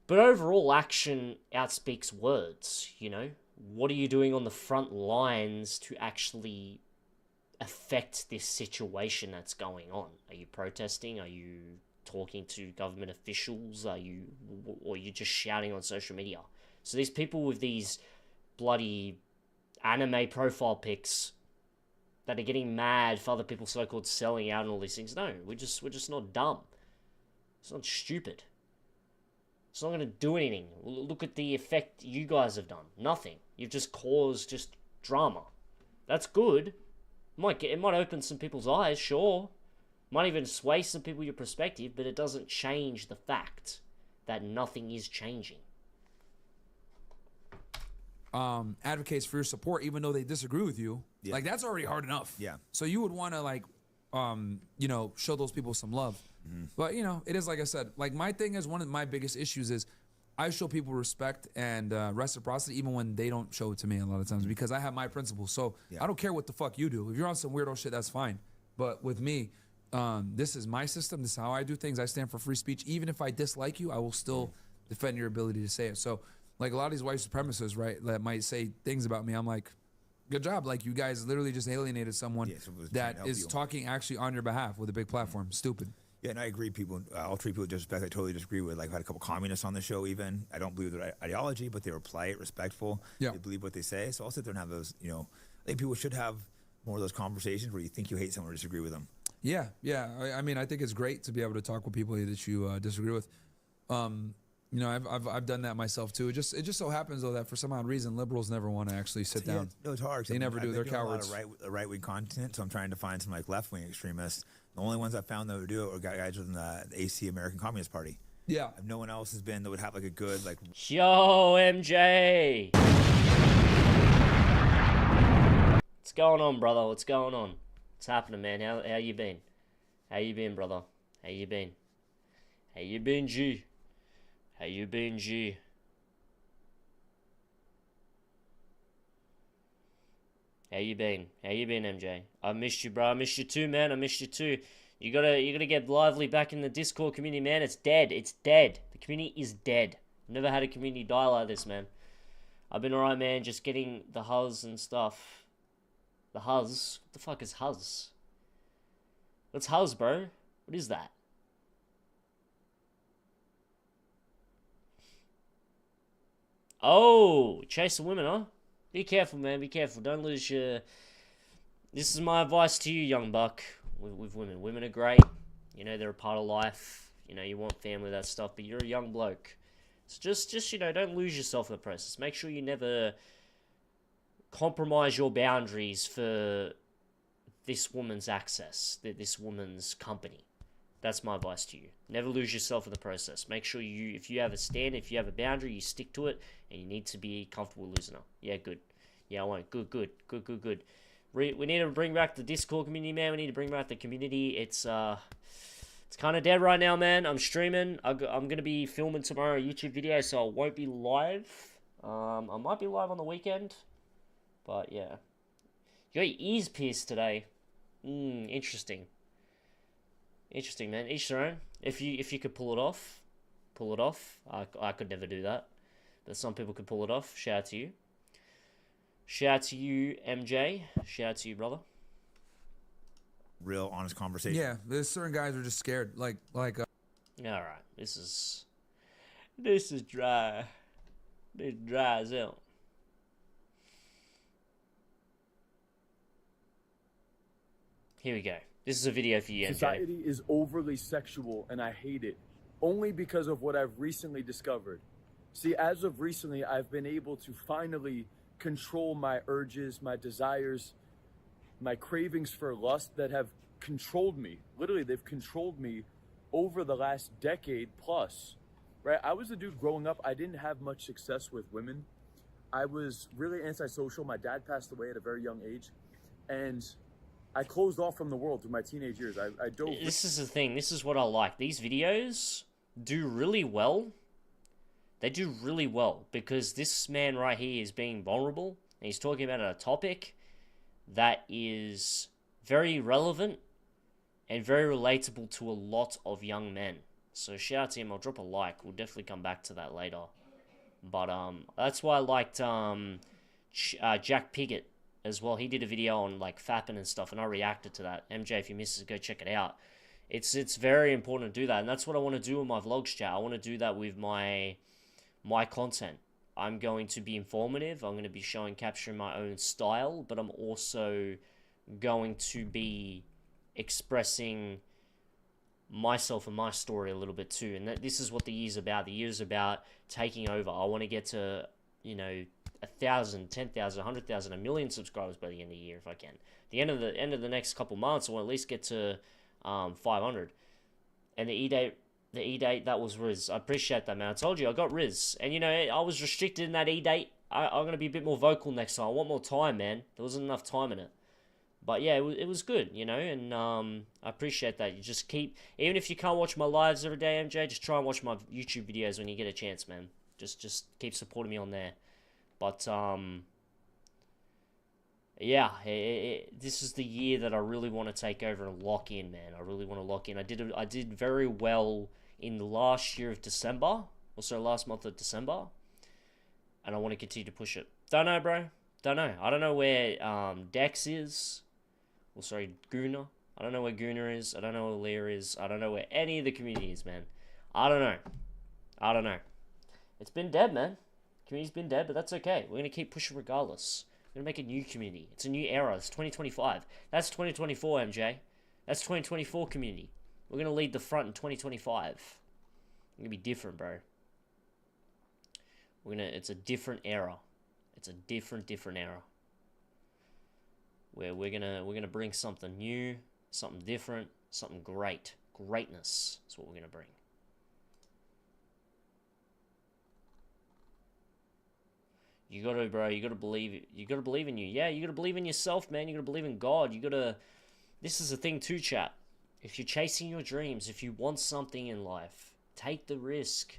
But overall, action outspeaks words, you know? What are you doing on the front lines to actually affect this situation that's going on? Are you protesting? Are you talking to government officials? Or are you just shouting on social media? So these people with these bloody anime profile pics that are getting mad for other people so-called selling out and all these things. No, we're just not dumb. It's not stupid. It's not going to do anything. Look at the effect you guys have done. Nothing. You've just caused just drama. That's good. It might open some people's eyes, sure. Might even sway some people your perspective, but it doesn't change the fact that nothing is changing. Advocates for your support even though they disagree with you. Yeah. Like that's already hard enough. Yeah. So you would want to like you know, show those people some love. Mm-hmm. But you know, it is like I said, like my thing is one of my biggest issues is I show people respect and reciprocity even when they don't show it to me a lot of times because I have my principles. So I don't care what the fuck you do. If you're on some weirdo shit, that's fine. But with me, this is my system. This is how I do things. I stand for free speech. Even if I dislike you, I will still defend your ability to say it. So like a lot of these white supremacists, right, that might say things about me, I'm like, good job. Like you guys literally just alienated someone that is talking actually on your behalf with a big platform. Stupid. Yeah, and I agree. I'll treat people with disrespect. I totally disagree with. Like, I had a couple communists on the show. Even I don't believe their ideology, but they were polite, respectful. Yeah, they believe what they say. So I'll sit there and have those. You know, I think people should have more of those conversations where you think you hate someone or disagree with them. Yeah, yeah. I mean, I think it's great to be able to talk with people that you disagree with. You know, I've done that myself too. It just so happens though that for some odd reason liberals never want to actually sit down. No, it's hard. They never do. They're cowards. A lot of right wing content, so I'm trying to find some like left wing extremists. The only ones I found that would do it were guys within the AC American Communist Party. Yeah. No one else has been that would have like a good like. Yo, MJ. What's going on, brother? What's going on? What's happening, man? How you been? How you been, brother? How you been? How you been, G? How you been, G? How you been? How you been, MJ? I missed you, bro. I missed you too, man. I missed you too. You gotta get lively back in the Discord community, man. It's dead. It's dead. The community is dead. Never had a community die like this, man. I've been alright, man. Just getting the huzz and stuff. The huzz? What the fuck is huzz? What's huzz, bro? What is that? Oh, chasing women, huh? Be careful, man. Be careful. Don't lose your... This is my advice to you, young buck, with women. Women are great. You know, they're a part of life. You know, you want family, that stuff, but you're a young bloke. So just you know, don't lose yourself in the process. Make sure you never compromise your boundaries for this woman's access, this woman's company. That's my advice to you. Never lose yourself in the process. Make sure if you have a stand, if you have a boundary, you stick to it, and you need to be comfortable losing her. Yeah, good. Yeah, I won't. Good. We need to bring back the Discord community, man. We need to bring back the community. It's kind of dead right now, man. I'm streaming. I'm going to be filming tomorrow a YouTube video, so I won't be live. I might be live on the weekend, but yeah. You got your ears pierced today. Interesting. Interesting, man. Each their own. If you could pull it off, pull it off. I could never do that, but some people could pull it off. Shout out to you. Shout out to you, MJ. Shout out to you, brother. Real honest conversation. Yeah, there's certain guys who are just scared. Like. All right, this is dry. This is dry as hell. Here we go. This is a video for you, MJ. Society is overly sexual, and I hate it, only because of what I've recently discovered. See, as of recently, I've been able to finally control my urges, my desires, my cravings for lust that have controlled me. Literally, they've controlled me over the last decade plus, right? I was a dude growing up. I didn't have much success with women. I was really antisocial. My dad passed away at a very young age, and I closed off from the world through my teenage years. I dove. This is the thing. This is what I like. These videos do really well. They do really well because this man right here is being vulnerable and he's talking about a topic that is very relevant and very relatable to a lot of young men. So shout out to him. I'll drop a like. We'll definitely come back to that later. But that's why I liked Jack Piggott as well. He did a video on like fapping and stuff, and I reacted to that. MJ, if you missed it, go check it out. It's very important to do that, and that's what I want to do in my vlogs, chat. I want to do that with my content. I'm going to be informative. I'm going to be capturing my own style, but I'm also going to be expressing myself and my story a little bit too. And this is what the year's about. The year's about taking over. I want to get to, 1,000, 10,000, 100,000, 1 million subscribers by the end of the year if I can. The end of the next couple months, I want to at least get to 500. And the E-date, that was Riz. I appreciate that, man. I told you, I got Riz. And, I was restricted in that E-date. I'm going to be a bit more vocal next time. I want more time, man. There wasn't enough time in it. But, yeah, it was good, and I appreciate that. You just keep... Even if you can't watch my lives every day, MJ, just try and watch my YouTube videos when you get a chance, man. Just keep supporting me on there. But, yeah, this is the year that I really want to take over and lock in, man. I really want to lock in. I did very well in the last year of December, also last month of December, and I want to continue to push it. Don't know, bro. Don't know. I don't know where Dex is. Well, sorry, Guna. I don't know where Guna is. I don't know where Lear is. I don't know where any of the community is, man. I don't know. It's been dead, man. Community's been dead, but that's okay. We're going to keep pushing regardless. We're going to make a new community. It's a new era. It's 2025. That's 2024, MJ. That's 2024 community. We're going to lead the front in 2025. It's going to be different, bro. It's a different era. It's a different era. Where we're gonna bring something new, something different, something great. Greatness is what we're gonna bring. You gotta, bro. You gotta believe. You gotta believe in you. Yeah, you gotta believe in yourself, man. You gotta believe in God. You gotta. This is the thing too, chat. If you're chasing your dreams, if you want something in life, take the risk.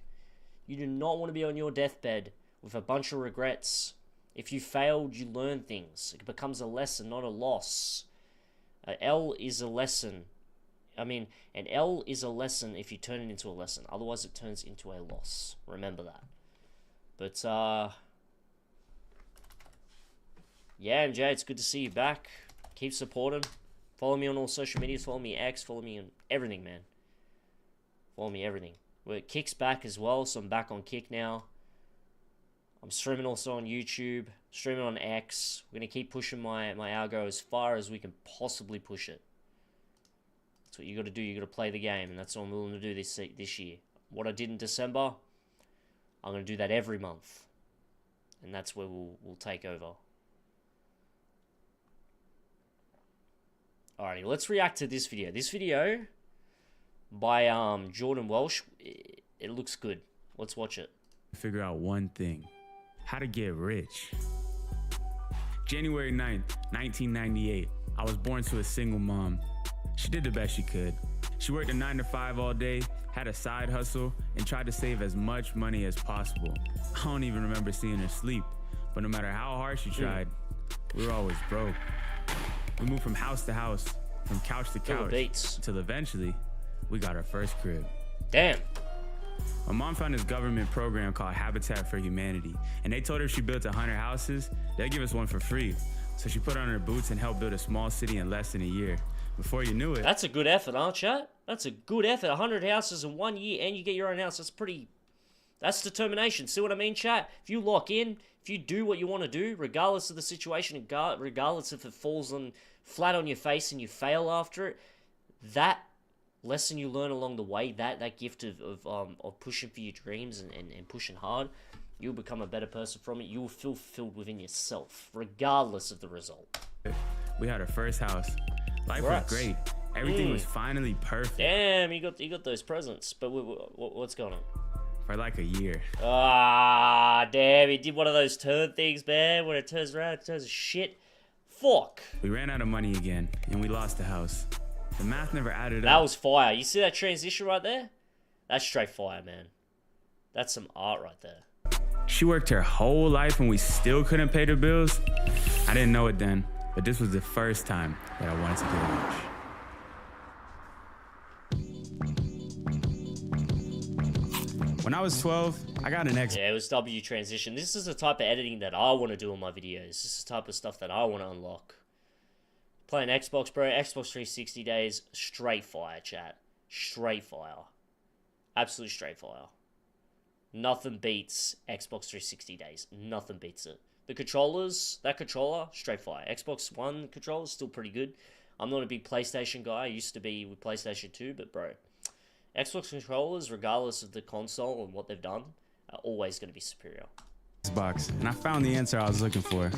You do not want to be on your deathbed with a bunch of regrets. If you failed, you learn things. It becomes a lesson, not a loss. L is a lesson. An L is a lesson if you turn it into a lesson. Otherwise, it turns into a loss. Remember that. But, yeah, MJ, it's good to see you back. Keep supporting. Follow me on all social medias. Follow me X. Follow me on everything, man. Follow me everything. Kick's back as well, so I'm back on Kick now. I'm streaming also on YouTube, streaming on X. We're going to keep pushing my algo as far as we can possibly push it. That's what you got to do. You got to play the game, and that's what I'm willing to do this year. What I did in December, I'm going to do that every month. And that's where we'll take over. Alrighty, let's react to this video. This video by Jordan Welsh, it looks good. Let's watch it. Figure out one thing. How to get rich. January 9th, 1998. I was born to a single mom. She did the best she could. She worked a 9 to 5 all day, had a side hustle, and tried to save as much money as possible. I don't even remember seeing her sleep, but no matter how hard she tried, we were always broke. We moved from house to house, from couch to couch, until eventually we got our first crib. Damn. My mom found this government program called Habitat for Humanity, and they told her if she built 100 houses, they'd give us one for free. So she put on her boots and helped build a small city in less than a year. Before you knew it... That's a good effort, huh, chat? That's a good effort. 100 houses in 1 year and you get your own house. That's pretty... That's determination. See what I mean, chat? If you lock in, if you do what you want to do, regardless of the situation, regardless if it falls on flat on your face and you fail after it, that lesson you learn along the way, that gift of pushing for your dreams and pushing hard, you'll become a better person from it. You'll feel filled within yourself, regardless of the result. We had our first house. Life was great. Everything was finally perfect. Damn, you got those presents. But what's going on? For like a year. Ah, damn, he did one of those turn things, man. When it turns around, it turns to shit. Fuck. We ran out of money again, and we lost the house. The math never added up. That was fire. You see that transition right there? That's straight fire, man. That's some art right there. She worked her whole life and we still couldn't pay the bills. I didn't know it then, but this was the first time that I wanted to get rich. When I was 12, I got an Xbox. Yeah, it was W transition. This is the type of editing that I want to do on my videos. This is the type of stuff that I want to unlock. Playing Xbox, bro. Xbox 360 days. Straight fire, chat. Straight fire. Absolute straight fire. Nothing beats Xbox 360 days. Nothing beats it. The controllers, that controller, straight fire. Xbox One controller, still pretty good. I'm not a big PlayStation guy. I used to be with PlayStation 2, but bro, Xbox controllers, regardless of the console and what they've done, are always going to be superior. Xbox, and I found the answer I was looking for.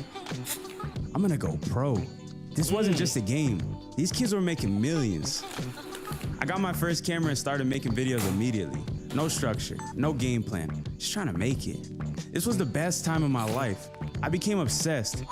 I'm gonna go pro. This wasn't just a game. These kids were making millions. I got my first camera and started making videos immediately. No structure, no game plan, just trying to make it. This was the best time of my life. I became obsessed.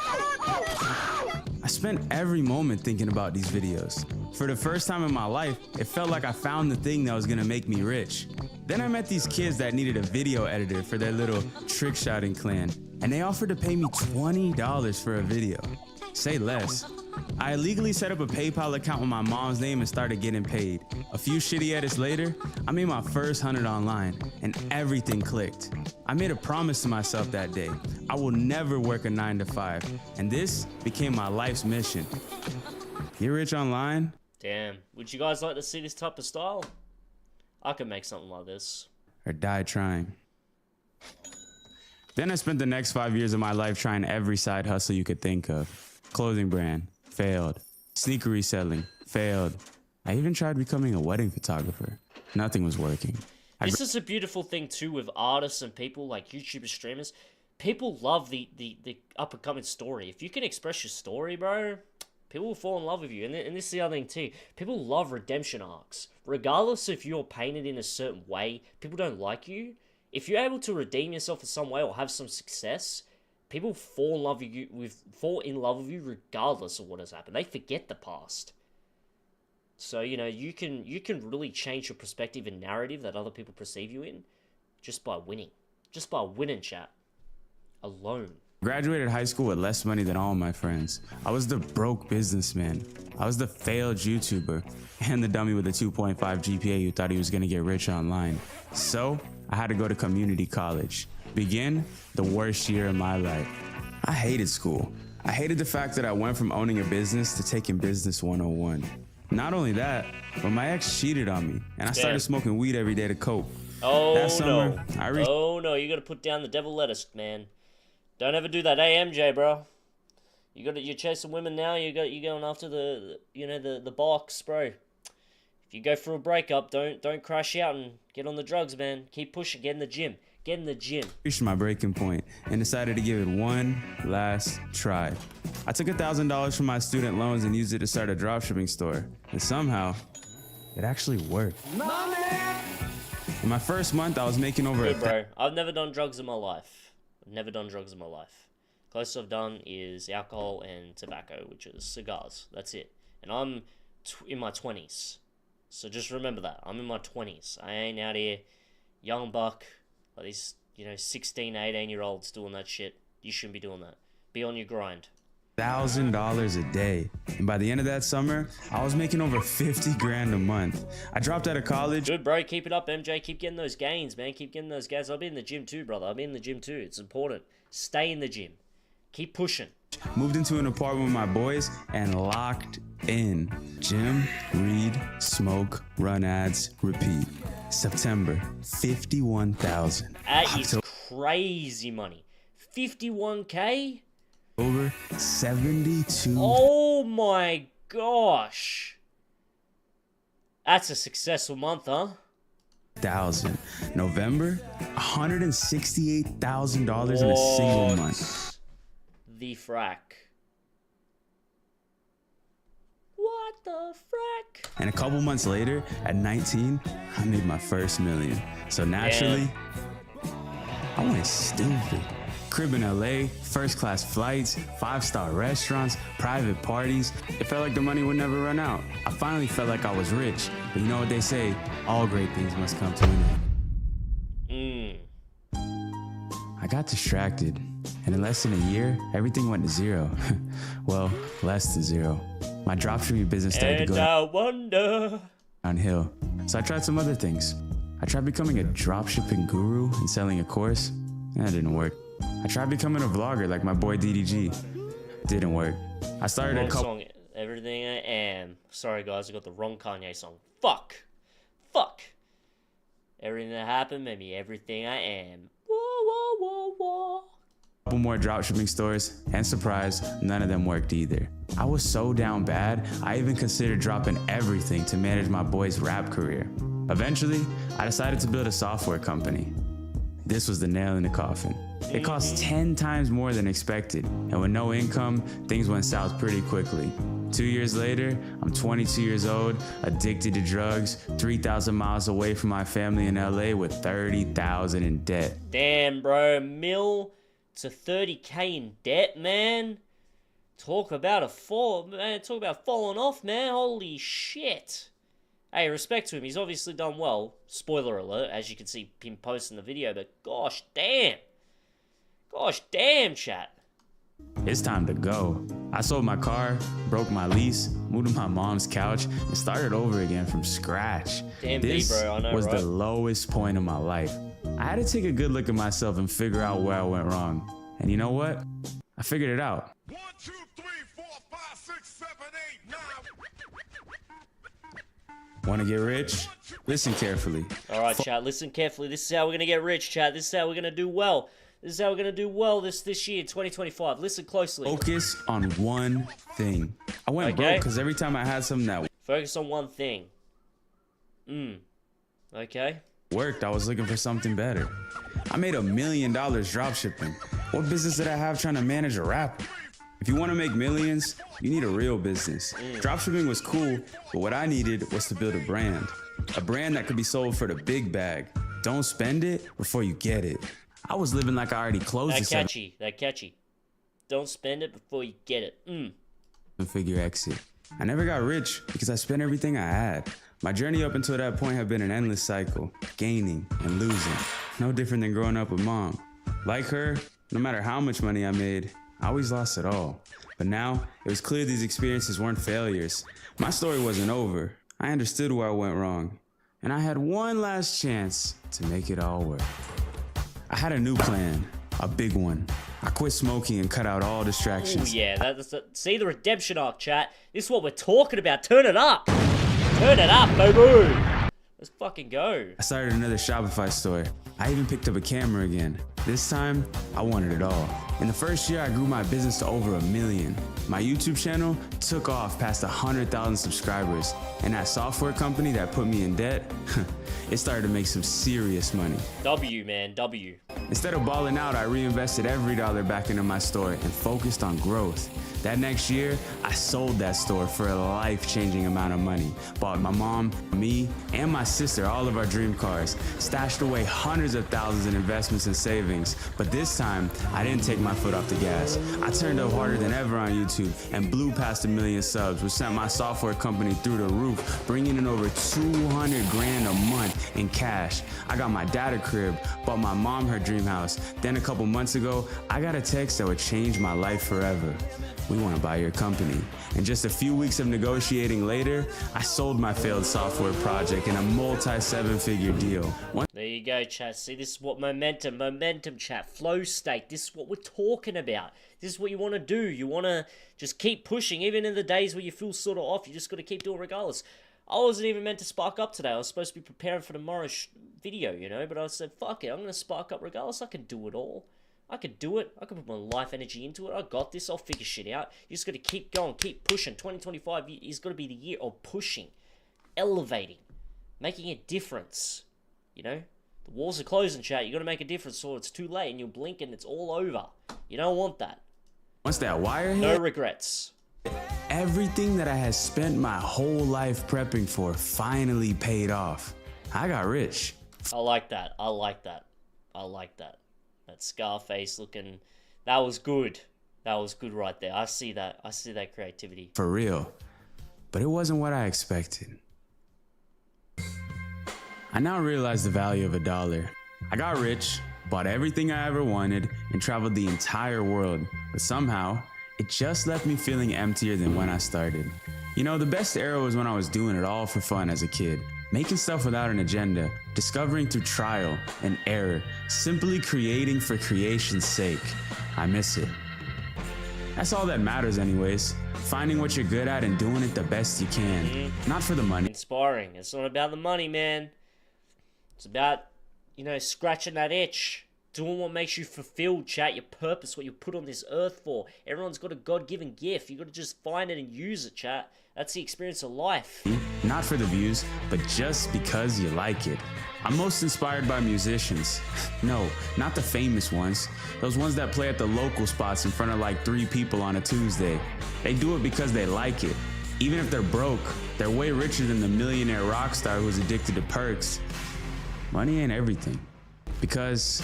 I spent every moment thinking about these videos. For the first time in my life, it felt like I found the thing that was gonna make me rich. Then I met these kids that needed a video editor for their little trick-shotting clan, and they offered to pay me $20 for a video. Say less. I illegally set up a PayPal account with my mom's name and started getting paid. A few shitty edits later, I made my first 100 online, and everything clicked. I made a promise to myself that day. I will never work a 9 to 5, and this became my life's mission. Get rich online? Damn. Would you guys like to see this type of style? I could make something like this. Or die trying. Then I spent the next 5 years of my life trying every side hustle you could think of. Clothing brand, failed. Sneaker reselling, failed. I even tried becoming a wedding photographer. Nothing was working. This is a beautiful thing too with artists and people like YouTubers, streamers. People love the up-and-coming story. If you can express your story, bro, people will fall in love with you. And this is the other thing too. People love redemption arcs. Regardless if you're painted in a certain way, people don't like you. If you're able to redeem yourself in some way or have some success, people fall in love with you regardless of what has happened. They forget the past. So, you know, you can really change your perspective and narrative that other people perceive you in just by winning. Just by winning, chat. Alone. Graduated high school with less money than all my friends. I was the broke businessman. I was the failed YouTuber and the dummy with a 2.5 GPA who thought he was gonna get rich online. So, I had to go to community college. Begin the worst year of my life. I hated school. I hated the fact that I went from owning a business to taking business 101. Not only that, but my ex cheated on me, and I started smoking weed every day to cope. Oh that summer, no! Oh no! You gotta put down the devil lettuce, man. Don't ever do that. Hey MJ, bro. You're chasing women now. You're going after the box, bro. If you go through a breakup, don't crash out and get on the drugs, man. Keep pushing. Get in the gym. Get in the gym. Reached my breaking point and decided to give it one last try. I took $1,000 from my student loans and used it to start a dropshipping store. And somehow, it actually worked. Money! In my first month, I was making over bro. I've never done drugs in my life. I've never done drugs in my life. Closest I've done is alcohol and tobacco, which is cigars. That's it. And I'm in my 20s. So just remember that. I'm in my 20s. I ain't out here young buck. Like these, 16, 18-year-olds doing that shit. You shouldn't be doing that. Be on your grind. $1,000 a day. And by the end of that summer, I was making over 50 grand a month. I dropped out of college. Good, bro. Keep it up, MJ. Keep getting those gains, man. Keep getting those gains. I'll be in the gym too, brother. I'll be in the gym too. It's important. Stay in the gym. Keep pushing. Moved into an apartment with my boys and locked in. Gym, read, smoke, run ads, repeat. September, 51,000. That is crazy money. 51K? Over 72. Oh my gosh. That's a successful month, huh? $1,000. November, $168,000 in a single month. The frack. What the frack? And a couple months later, at 19, I made my first million. So naturally, I went stupid. Crib in LA, first class flights, 5-star restaurants, private parties. It felt like the money would never run out. I finally felt like I was rich. But you know what they say, all great things must come to an end. I got distracted, and in less than a year, everything went to zero. Well, less than zero. My dropshipping business started to go downhill. So I tried some other things. I tried becoming a dropshipping guru and selling a course. That didn't work. I tried becoming a vlogger like my boy DDG. Didn't work. I started a couple song, Everything I Am. Sorry guys, I got the wrong Kanye song. Fuck. Everything that happened made me everything I am. Couple more dropshipping stores, and surprise, none of them worked either. I was so down bad, I even considered dropping everything to manage my boy's rap career. Eventually, I decided to build a software company. This was the nail in the coffin. It cost 10 times more than expected, and with no income, things went south pretty quickly. 2 years later, I'm 22 years old, addicted to drugs, 3,000 miles away from my family in LA with 30,000 in debt. Damn, bro, mil to 30K in debt, man. Talk about a fall, man. Talk about falling off, man. Holy shit. Hey, respect to him. He's obviously done well. Spoiler alert, as you can see him posting the video, but gosh damn. Gosh damn, chat. It's time to go. I sold my car, broke my lease, moved to my mom's couch, and started over again from scratch. Damn, this bro, I know, was right? the lowest point of my life. I had to take a good look at myself and figure out where I went wrong. And you know what? I figured it out. 1, 2, 3, 4, 5, 6, 7, 8, 9. Want to get rich? Listen carefully. All right, chat, listen carefully. This is how we're going to get rich, chat. This is how we're going to do well. This is how we're going to do well this year, 2025. Listen closely. Focus on one thing. I went broke because every time I had something that focus on one thing. Okay. Worked, I was looking for something better. I made $1 million dropshipping. What business did I have trying to manage a rapper? If you want to make millions, you need a real business. Dropshipping was cool, but what I needed was to build a brand. A brand that could be sold for the big bag. Don't spend it before you get it. I was living like I already closed That catchy. Don't spend it before you get it. Figure exit. I never got rich because I spent everything I had. My journey up until that point had been an endless cycle, gaining and losing. No different than growing up with mom. Like her, no matter how much money I made, I always lost it all. But now, it was clear these experiences weren't failures. My story wasn't over. I understood where I went wrong. And I had one last chance to make it all work. I had a new plan, a big one. I quit smoking and cut out all distractions. Oh yeah, see the redemption arc, chat. This is what we're talking about. Turn it up. Turn it up, baby. Let's fucking go. I started another Shopify store. I even picked up a camera again. This time, I wanted it all. In the first year, I grew my business to over 1 million. My YouTube channel took off past 100,000 subscribers. And that software company that put me in debt, it started to make some serious money. W, man, W. Instead of balling out, I reinvested every dollar back into my store and focused on growth. That next year, I sold that store for a life-changing amount of money. Bought my mom, me, and my sister all of our dream cars. Stashed away hundreds of thousands in investments and savings. But this time, I didn't take my foot off the gas. I turned up harder than ever on YouTube and blew past 1 million subs, which sent my software company through the roof, bringing in over 200 grand a month in cash. I got my dad a crib, bought my mom her dream house. Then a couple months ago, I got a text that would change my life forever. We want to buy your company. And just a few weeks of negotiating later, I sold my failed software project in a multi-7-figure deal. There you go, chat. See, this is what momentum, chat, flow state. This is what we're talking about. This is what you want to do. You want to just keep pushing, even in the days where you feel sort of off. You just got to keep doing it regardless. I wasn't even meant to spark up today. I was supposed to be preparing for tomorrow's video, you know, but I said, fuck it, I'm going to spark up regardless. I can do it all. I could do it. I could put my life energy into it. I got this. I'll figure shit out. You just got to keep going, keep pushing. 2025 is got to be the year of pushing, elevating, making a difference. You know, the walls are closing, chat. You got to make a difference, or it's too late and you'll blink and it's all over. You don't want that. Once that wire hit, no regrets. Everything that I had spent my whole life prepping for finally paid off. I got rich. I like that. I like that. I like that. That Scarface looking, that was good. That was good right there. I see that. I see that creativity. For real. But it wasn't what I expected. I now realize the value of $1. I got rich, bought everything I ever wanted, and traveled the entire world. But somehow, it just left me feeling emptier than when I started. You know, the best era was when I was doing it all for fun as a kid. Making stuff without an agenda, discovering through trial and error, simply creating for creation's sake. I miss it. That's all that matters anyways. Finding what you're good at and doing it the best you can. Not for the money. Inspiring. It's not about the money, man. It's about, you know, scratching that itch. Doing what makes you fulfilled, chat. Your purpose, what you're put on this earth for. Everyone's got a God-given gift. You got to just find it and use it, chat. That's the experience of life. Not for the views, but just because you like it. I'm most inspired by musicians. No, not the famous ones. Those ones that play at the local spots in front of like 3 people on a Tuesday. They do it because they like it. Even if they're broke, they're way richer than the millionaire rock star who's addicted to perks. Money ain't everything. Because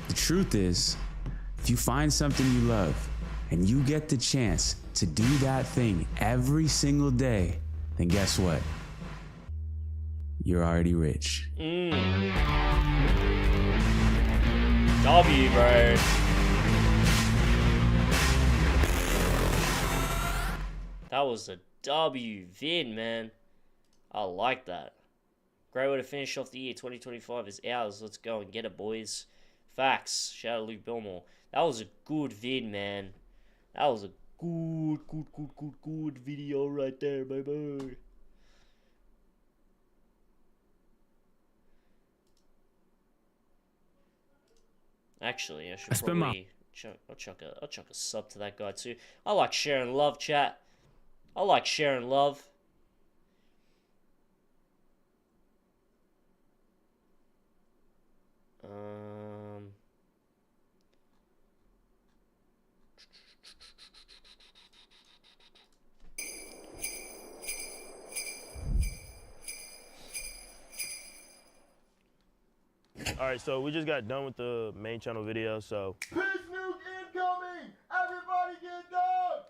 the truth is, if you find something you love and you get the chance to do that thing every single day, then guess what? You're already rich. W, bro. That was a W, Vin, man. I like that. Great way to finish off the year. 2025 is ours. Let's go and get it, boys. Facts. Shout out to Luke Belmore. That was a good vid, man. That was a good video right there, baby. Actually, I should probably I'll chuck a sub to that guy too. I like sharing love, chat. I like sharing love. Alright, so we just got done with the main channel video, so. Pitch nuke incoming! Everybody get down!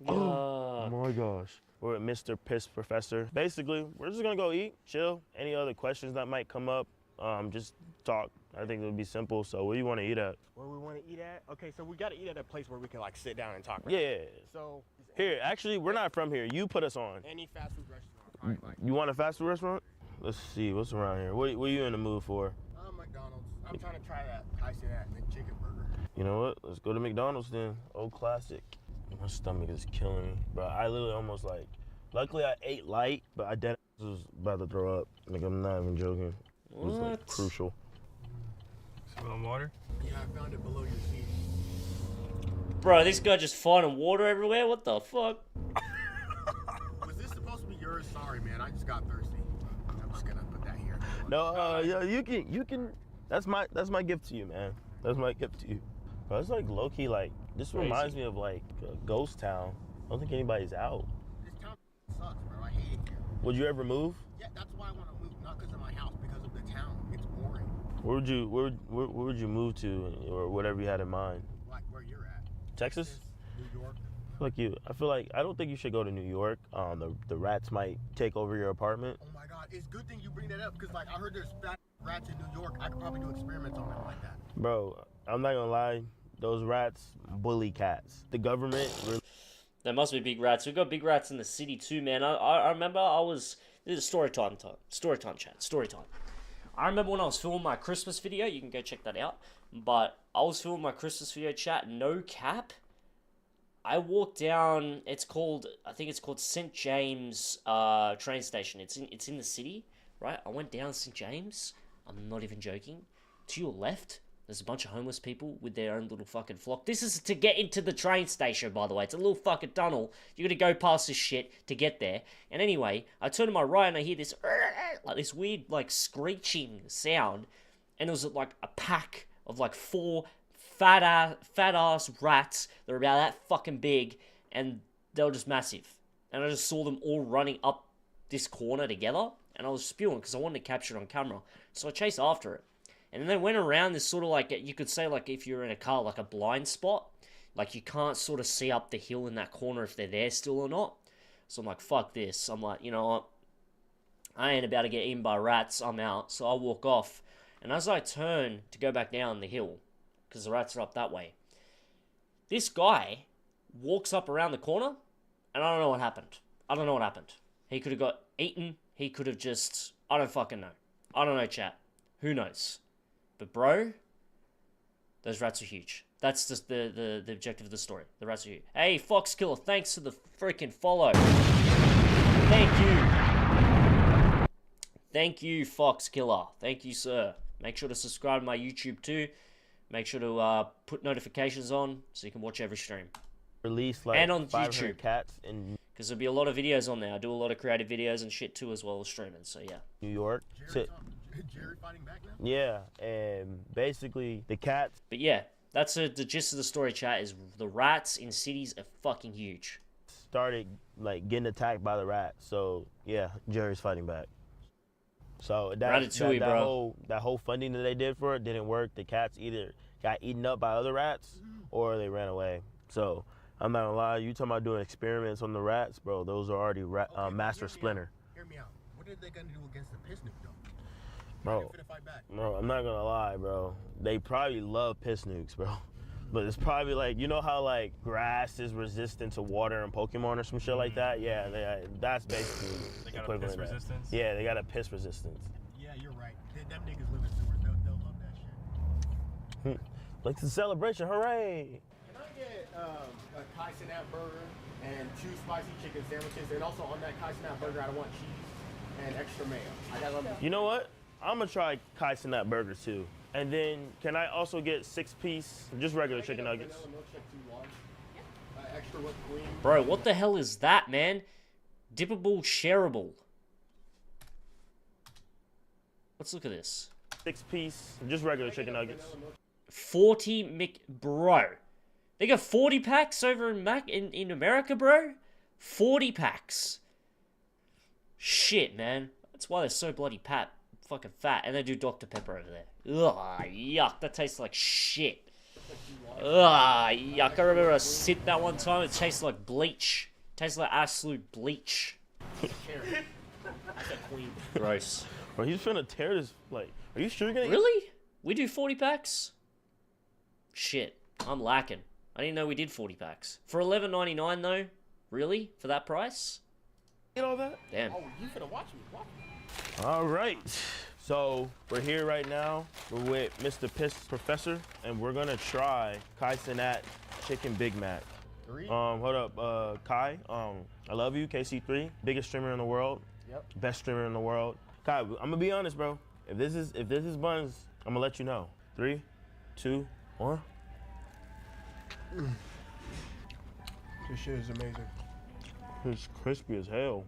Oh my gosh. We're at Mr. Piss Professor. Basically, we're just gonna go eat, chill. Any other questions that might come up, just talk. I think it would be simple. So where you want to eat at? Where we want to eat at? Okay, so we got to eat at a place where we can like sit down and talk. Right? Yeah. So here, actually, we're not from here. You put us on. Any fast food restaurant. Right, you want a fast food restaurant? Let's see, what's around here? What are you in the mood for? McDonald's. I'm trying to try that Tyson McChicken burger. You know what? Let's go to McDonald's then. Old classic. My stomach is killing me, bro. I literally almost like. Luckily, I ate light, but I dead was about to throw up. Like, I'm not even joking. It was like crucial. Smell water? Yeah, I found it below your feet. Bro, this guy just finding water everywhere? What the fuck? Was this supposed to be yours? Sorry, man. I just got thirsty. I'm just gonna put that here. No, yeah, you can. That's my gift to you, man. That's my gift to you. Bro, it's like low key, like this reminds me of like a ghost town. I don't think anybody's out. This town sucks, bro. I hate it here. Would you ever move? Yeah, that's why I want to move. Not because of my house, because of the town. It's boring. Where would you move to, or whatever you had in mind? Like where you're at. Texas? New York. I feel like I don't think you should go to New York. The rats might take over your apartment. Oh my God, it's good thing you bring that up because like I heard there's fat rats in New York. I could probably do experiments on them like that. Bro, I'm not gonna lie. Those rats bully cats. The government really. There must be big rats. We've got big rats in the city too, man. I remember this is story time, chat, story time. I remember when I was filming my Christmas video, you can go check that out, but I was filming my Christmas video, chat, no cap. I walked down, I think it's called St. James train station. It's in the city, right? I went down St. James, I'm not even joking. To your left, there's a bunch of homeless people with their own little fucking flock. This is to get into the train station, by the way. It's a little fucking tunnel. You gotta go past this shit to get there. And anyway, I turn to my right and I hear this, like this weird, like, screeching sound. And it was like a pack of like 4 fat ass rats that were about that fucking big. And they were just massive. And I just saw them all running up this corner together. And I was spewing because I wanted to capture it on camera. So I chased after it. And then they went around this sort of like, you could say like if you're in a car, like a blind spot. Like you can't sort of see up the hill in that corner if they're there still or not. So I'm like, fuck this. I'm like, you know what? I ain't about to get eaten by rats. I'm out. So I walk off. And as I turn to go back down the hill, because the rats are up that way, this guy walks up around the corner, and I don't know what happened. I don't know what happened. He could have got eaten. He could have just, I don't fucking know. I don't know, chat. Who knows? But bro, those rats are huge. That's just the objective of the story. The rats are huge. Hey, Fox Killer, thanks for the freaking follow. Thank you. Thank you, Fox Killer. Thank you, sir. Make sure to subscribe to my YouTube too. Make sure to put notifications on so you can watch every stream. Release like and on 500 YouTube. Cats in Because there'll be a lot of videos on there. I do a lot of creative videos and shit too as well as streaming. So yeah. New York. Jared fighting back now? Yeah, and basically the cats. But yeah, that's the gist of the story, chat, is the rats in cities are fucking huge. Started like getting attacked by the rats. So yeah, Jerry's fighting back. So that whole funding that they did for it didn't work. The cats either got eaten up by other rats or they ran away. So I'm not gonna lie, you talking about doing experiments on the rats, bro? Those are already master splinter. Hear me out. What are they gonna do against the piss nuke though? Bro, I'm not gonna lie, bro. They probably love piss nukes, bro. But it's probably like, you know how like grass is resistant to water in Pokemon or some shit like that? Yeah, that's basically equivalent to that. Resistance? Yeah, they got a piss resistance. Yeah, you're right. Them niggas live in sewers. They'll love that shit. Like the celebration, hooray! Can I get a Kai Cenat burger and 2 spicy chicken sandwiches? And also on that Kai Cenat burger, I want cheese and extra mayo. I gotta love You know what? I'm gonna try Kai Cenat burgers too. And then, can I also get 6-piece, just regular chicken nuggets? Extra whipped cream. Bro, what the hell is that, man? Dippable, shareable. Let's look at this. 6-piece, just regular chicken nuggets. 40 bro. They got 40 packs over in America, bro. 40 packs. Shit, man. That's why they're so bloody fucking fat. And they do Dr. Pepper over there. Ugh, yuck. That tastes like shit. Ugh, yuck. I remember I sipped that one time. It tastes like bleach. Tastes like absolute bleach. Gross. Bro, he's finna tear this. Like, are you sure you're gonna? Really? We do 40 packs? Shit, I'm lacking. I didn't know we did 40 packs. For $11.99 though? Really? For that price? Get all that? Damn. Oh, you finna watch me. Watch me. All right. So we're here right now. We're with Mr. Piss Professor, and we're gonna try Kai Cenat Chicken Big Mac. Hold up, Kai. I love you, KC3, biggest streamer in the world. Yep. Best streamer in the world. Kai, I'm gonna be honest, bro. If this is buns, I'm gonna let you know. 3, 2, 1. This shit is amazing. It's crispy as hell.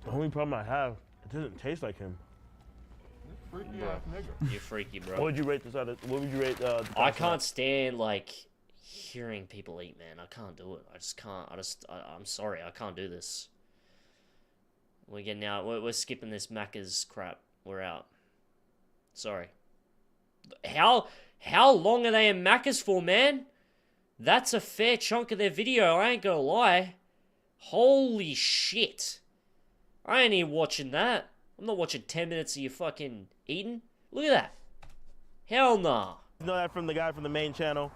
The only problem I have, it doesn't taste like him. Freaky ass nigga. You're freaky, bro. What would you rate this out of? What would you rate? I can't stand like hearing people eat, man. I can't do it. I just can't. I'm sorry. I can't do this. We're getting out. We're skipping this Macca's crap. We're out. Sorry. How long are they in Macca's for, man? That's a fair chunk of their video, I ain't gonna lie. Holy shit. I ain't even watching that. I'm not watching 10 minutes of you fucking eating. Look at that. Hell nah. You know that from the guy from the main channel,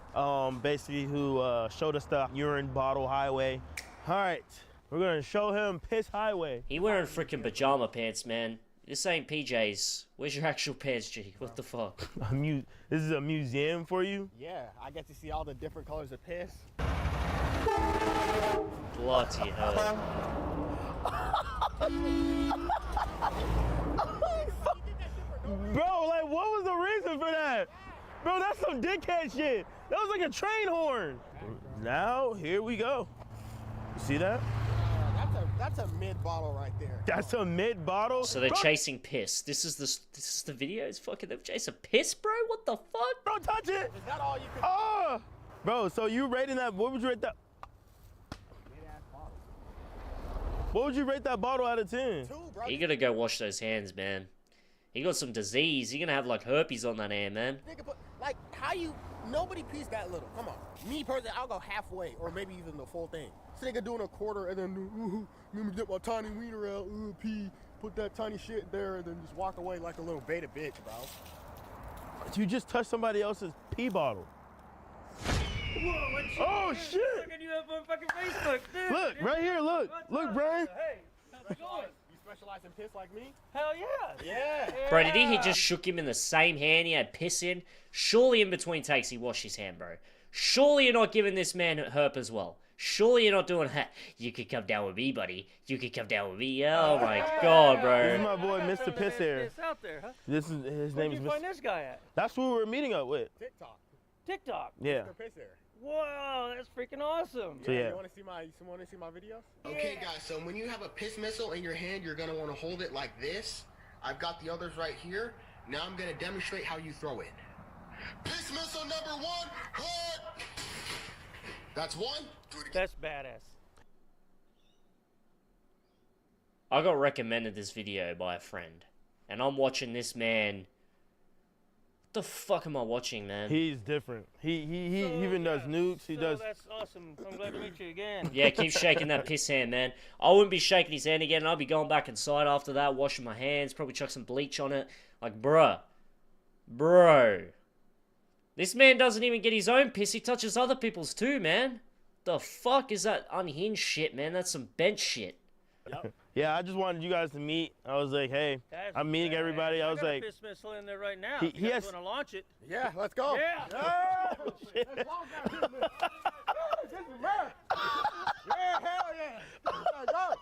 basically who showed us the urine bottle highway. All right, we're gonna show him piss highway. He wearing freaking pajama pants, man. This ain't PJs. Where's your actual pants, G? What the fuck? This is a museum for you? Yeah, I get to see all the different colors of piss. Bloody hell. Bro, like, what was the reason for that? Bro, that's some dickhead shit. That was like a train horn. Now, here we go. You see that? That's a mid bottle right there. That's a mid bottle? So they're chasing piss. This is the video? It's fucking them chasing piss, bro? What the fuck? Bro, touch it! Is that all you can... Oh! Bro, so you rating that, what would you rate that? What would you rate that bottle out of 10? 2, bro. You gotta go wash those hands, man. He got some disease. You're gonna have like herpes on that hand, man. Nigga, but like, how you... Nobody pees that little. Come on. Me personally, I'll go halfway or maybe even the full thing. This nigga doing a quarter and then, let me get my tiny wiener out, pee, put that tiny shit there, and then just walk away like a little beta bitch, bro. You just touched somebody else's pee bottle. Whoa, what shit? Oh, shit! Fucking you up on fucking Facebook, dude. Look, right here, look. Look, Brian. Hey, how's it going? You specialize in piss like me? Hell yeah. Yeah. Bro, did he just shook him in the same hand he had piss in? Surely in between takes he washed his hand, bro. Surely you're not giving this man herp as well. Surely you're not doing, you could come down with me, buddy. You could come down with me. Oh my god, bro. This is my boy, Mr. Piss Air. Out there, huh? This is his name is Where'd you find this guy at? That's who we were meeting up with. TikTok. TikTok. Yeah. Mr. Piss Air. Whoa, that's freaking awesome. So, yeah. You want to see my videos? Okay, guys. So when you have a piss missile in your hand, you're gonna want to hold it like this. I've got the others right here. Now I'm gonna demonstrate how you throw it. Piss missile number 1. Hit. That's 1. That's badass. I got recommended this video by a friend, and I'm watching this man. What the fuck am I watching, man? He's different. He even does nukes. He does. That's awesome. I'm glad to meet you again. Yeah, keep shaking that piss hand, man. I wouldn't be shaking his hand again. I'll be going back inside after that, washing my hands, probably chuck some bleach on it. Like, bruh. This man doesn't even get his own piss. He touches other people's too, man. The fuck is that unhinged shit, man? That's some bench shit. Yep. Yeah, I just wanted you guys to meet. I was like, hey, I'm meeting everybody. I was like, a piss missile in there right now. He You guys has- want to launch it? Yeah, let's go. Yeah. Oh, shit. Let's walk out here, man. This is mad. Yeah, hell yeah. Let's go.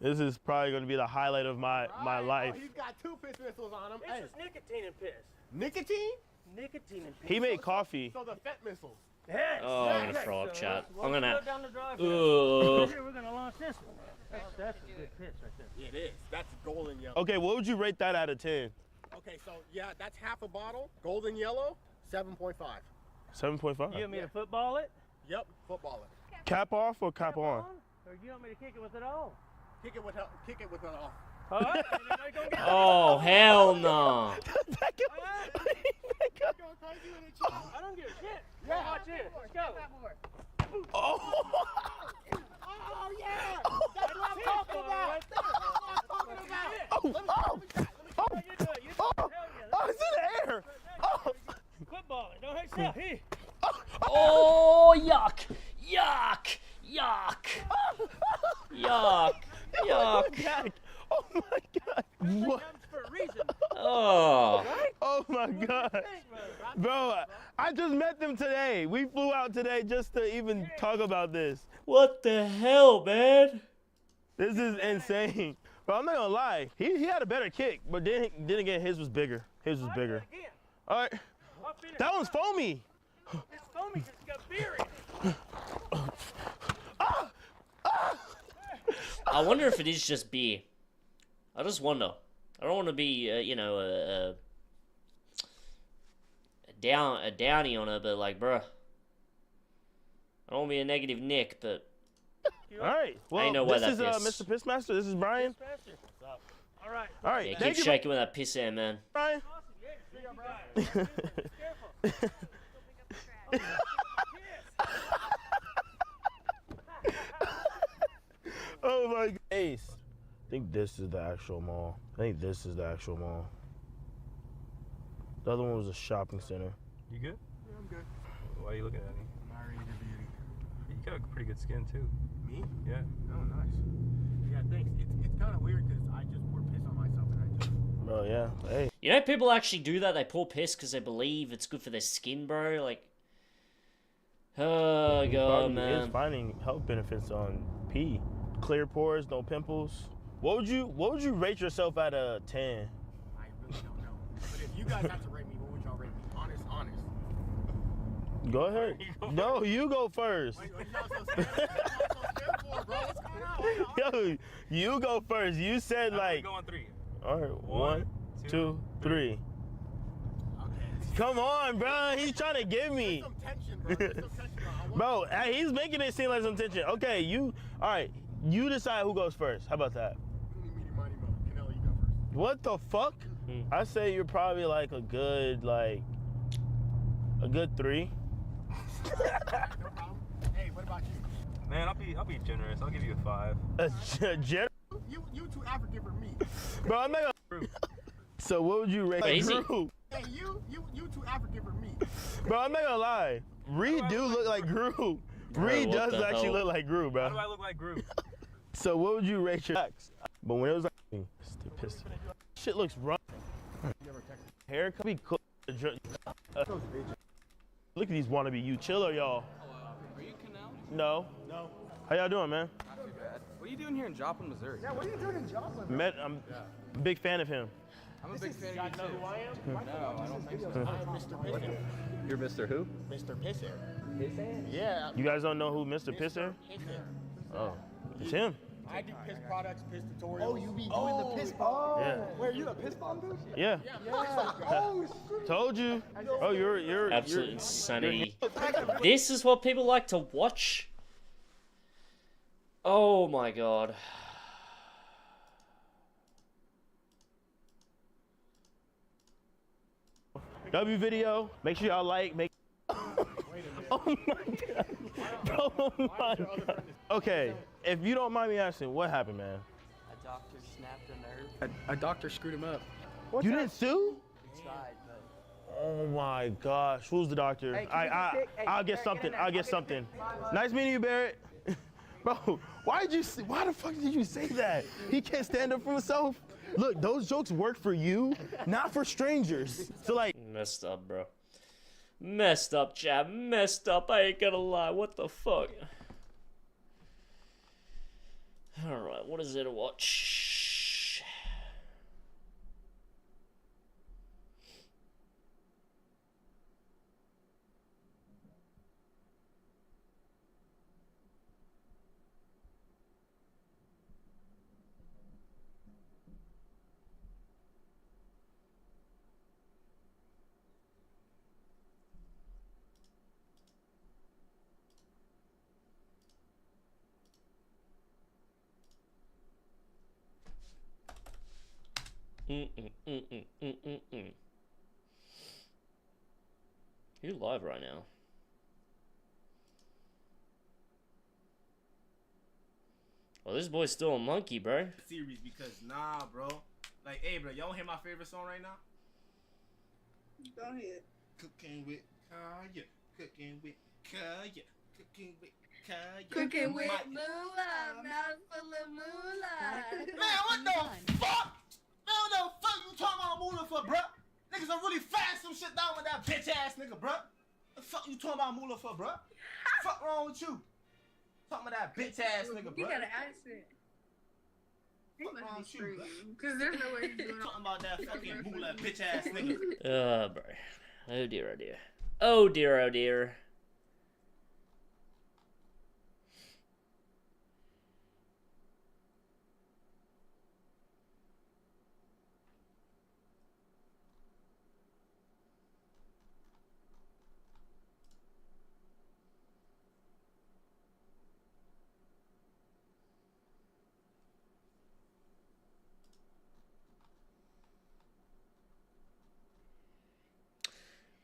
this is probably going to be the highlight of my life. Oh, he's got 2 piss missiles on him. This is nicotine and piss. Nicotine? Nicotine and piss. He made coffee. So the fet missiles. Yes. Oh, I'm gonna throw up, chat. I'm gonna. Go down the drive. Ugh. Here, we're gonna launch this one. That's a good piss right there. Yeah, it is. That's golden yellow. Okay, what would you rate that out of 10? Okay, so yeah, that's half a bottle. Golden yellow, 7.5. 7.5? You want me to football it? Yep, football it. Cap off or cap on? Or you want me to kick it with it all? Kick it with it off. Huh? Oh, hell no. I don't give a shit. Yeah, Watch this. Let's go. Oh! Oh yeah! That's what I'm talking about! Right That's what I'm talking about! Oh, it's in the air! Oh! Footballing. Don't hit yourself. Here. Oh, yuck. Oh my god! What? For a reason. Oh. Oh my god! Bro, I just met them today. We flew out today just to even talk about this. What the hell, man? This is insane. Bro, I'm not gonna lie. He had a better kick, but then again, his was bigger. His was bigger. All right. That one's foamy. It's foamy because it's got beer in it. I wonder if it is just beer. I just wonder. I don't want to be, a downy on it, but like, bruh. I don't want to be a negative Nick, but. All right. Well, know why this that is piss. Mr. Pissmaster. This is Brian. All right. All right. Yeah, Thank keep you, shaking with that piss hand, man. Brian. Oh my God. Ace. I think this is the actual mall. The other one was a shopping center. You good? Yeah, I'm good. Why are you looking at me? I'm already the beauty. You got pretty good skin too. Me? Yeah. Oh, nice. Yeah, thanks. It's kind of weird because I just pour piss on myself and I just... Bro, yeah. Hey. You know, people actually do that. They pour piss because they believe it's good for their skin, bro. Like, oh god, man. Is finding health benefits on pee. Clear pores, no pimples. What would you rate yourself out of 10? I really don't know. But if you guys have to rate me, what would y'all rate me? Honest. Go ahead. No, you go first. Wait, what y'all so scared for, bro? What's going on? Yo, you go first. You said like. Go on 3. All right, 1, 2, 3. Okay. Come on, bro. He's trying to give me. There's some tension, bro. There's some tension, Bro, he's making it seem like some tension. Okay, all right. You decide who goes first. How about that? Canelo, you go first. What the fuck? I say you're probably like a good 3. No problem. Hey, what about you? Man, I'll be generous. I'll give you a 5. Generous? You too African for me. Bro, I'm not gonna. So what would you rate Gru? Hey, you too African for me. Bro, I'm not gonna lie. Reed do look like Gru. Reed does actually look like Gru, bro. How do I look like Gru? So what would you rate your ex? But when it was like, pissed. Shit looks rough. Hair could be cool. Look at these wannabe you. Chill or y'all? Are you Canal? No. How y'all doing, man? Not too bad. What are you doing here in Joplin, Missouri? Yeah, what are you doing in Joplin? I'm a big fan of him. I'm a big fan of you too. Who I am? No, I don't think so. I'm Mr. Pisser. You're Mr. Who? Mr. Pisser. Pisser? Yeah. You guys don't know who Mr. Pisser? Oh, it's him. I do piss products, piss tutorials. Oh, you be doing the piss bomb? Yeah. Where are you the piss bomb dude? Yeah. Oh, shit. Told you. Oh, you're absolute you're, insanity. This is what people like to watch. Oh my god. W video. Make sure y'all like. Oh my god. Bro, oh my god. Okay, if you don't mind me asking, what happened, man? A doctor snapped a nerve. A doctor screwed him up. You didn't sue? He tried, but... Oh my gosh, who's the doctor? Hey, I'll get something. I'll get something. Nice meeting you, Barrett. Bro, why the fuck did you say that? He can't stand up for himself. Look, those jokes work for you, not for strangers. So like, messed up, bro. Messed up, Chad. Messed up. I ain't gonna lie. What the fuck? Alright, what is there to watch? You live right now? Well, this boy's still a monkey, bro. Series because bro. Like, hey, bro, y'all wanna hear my favorite song right now? Go ahead. Cooking with Kaya, cooking with Kaya, cooking with Kaya. Cooking with moolah, mouth full of moolah. Man, what the fuck? Man, what the fuck you talking about moolah for, bruh? Niggas are really fast some shit down with that bitch ass nigga, bruh. The fuck you talking about moolah for, bruh? Fuck wrong with you? Talking about that bitch ass nigga, bruh. You got an accent. He must be screaming, because there's no way he's doing Talking about that fucking moolah bitch ass nigga. Oh, bro. Oh dear, oh dear. Oh dear, oh dear.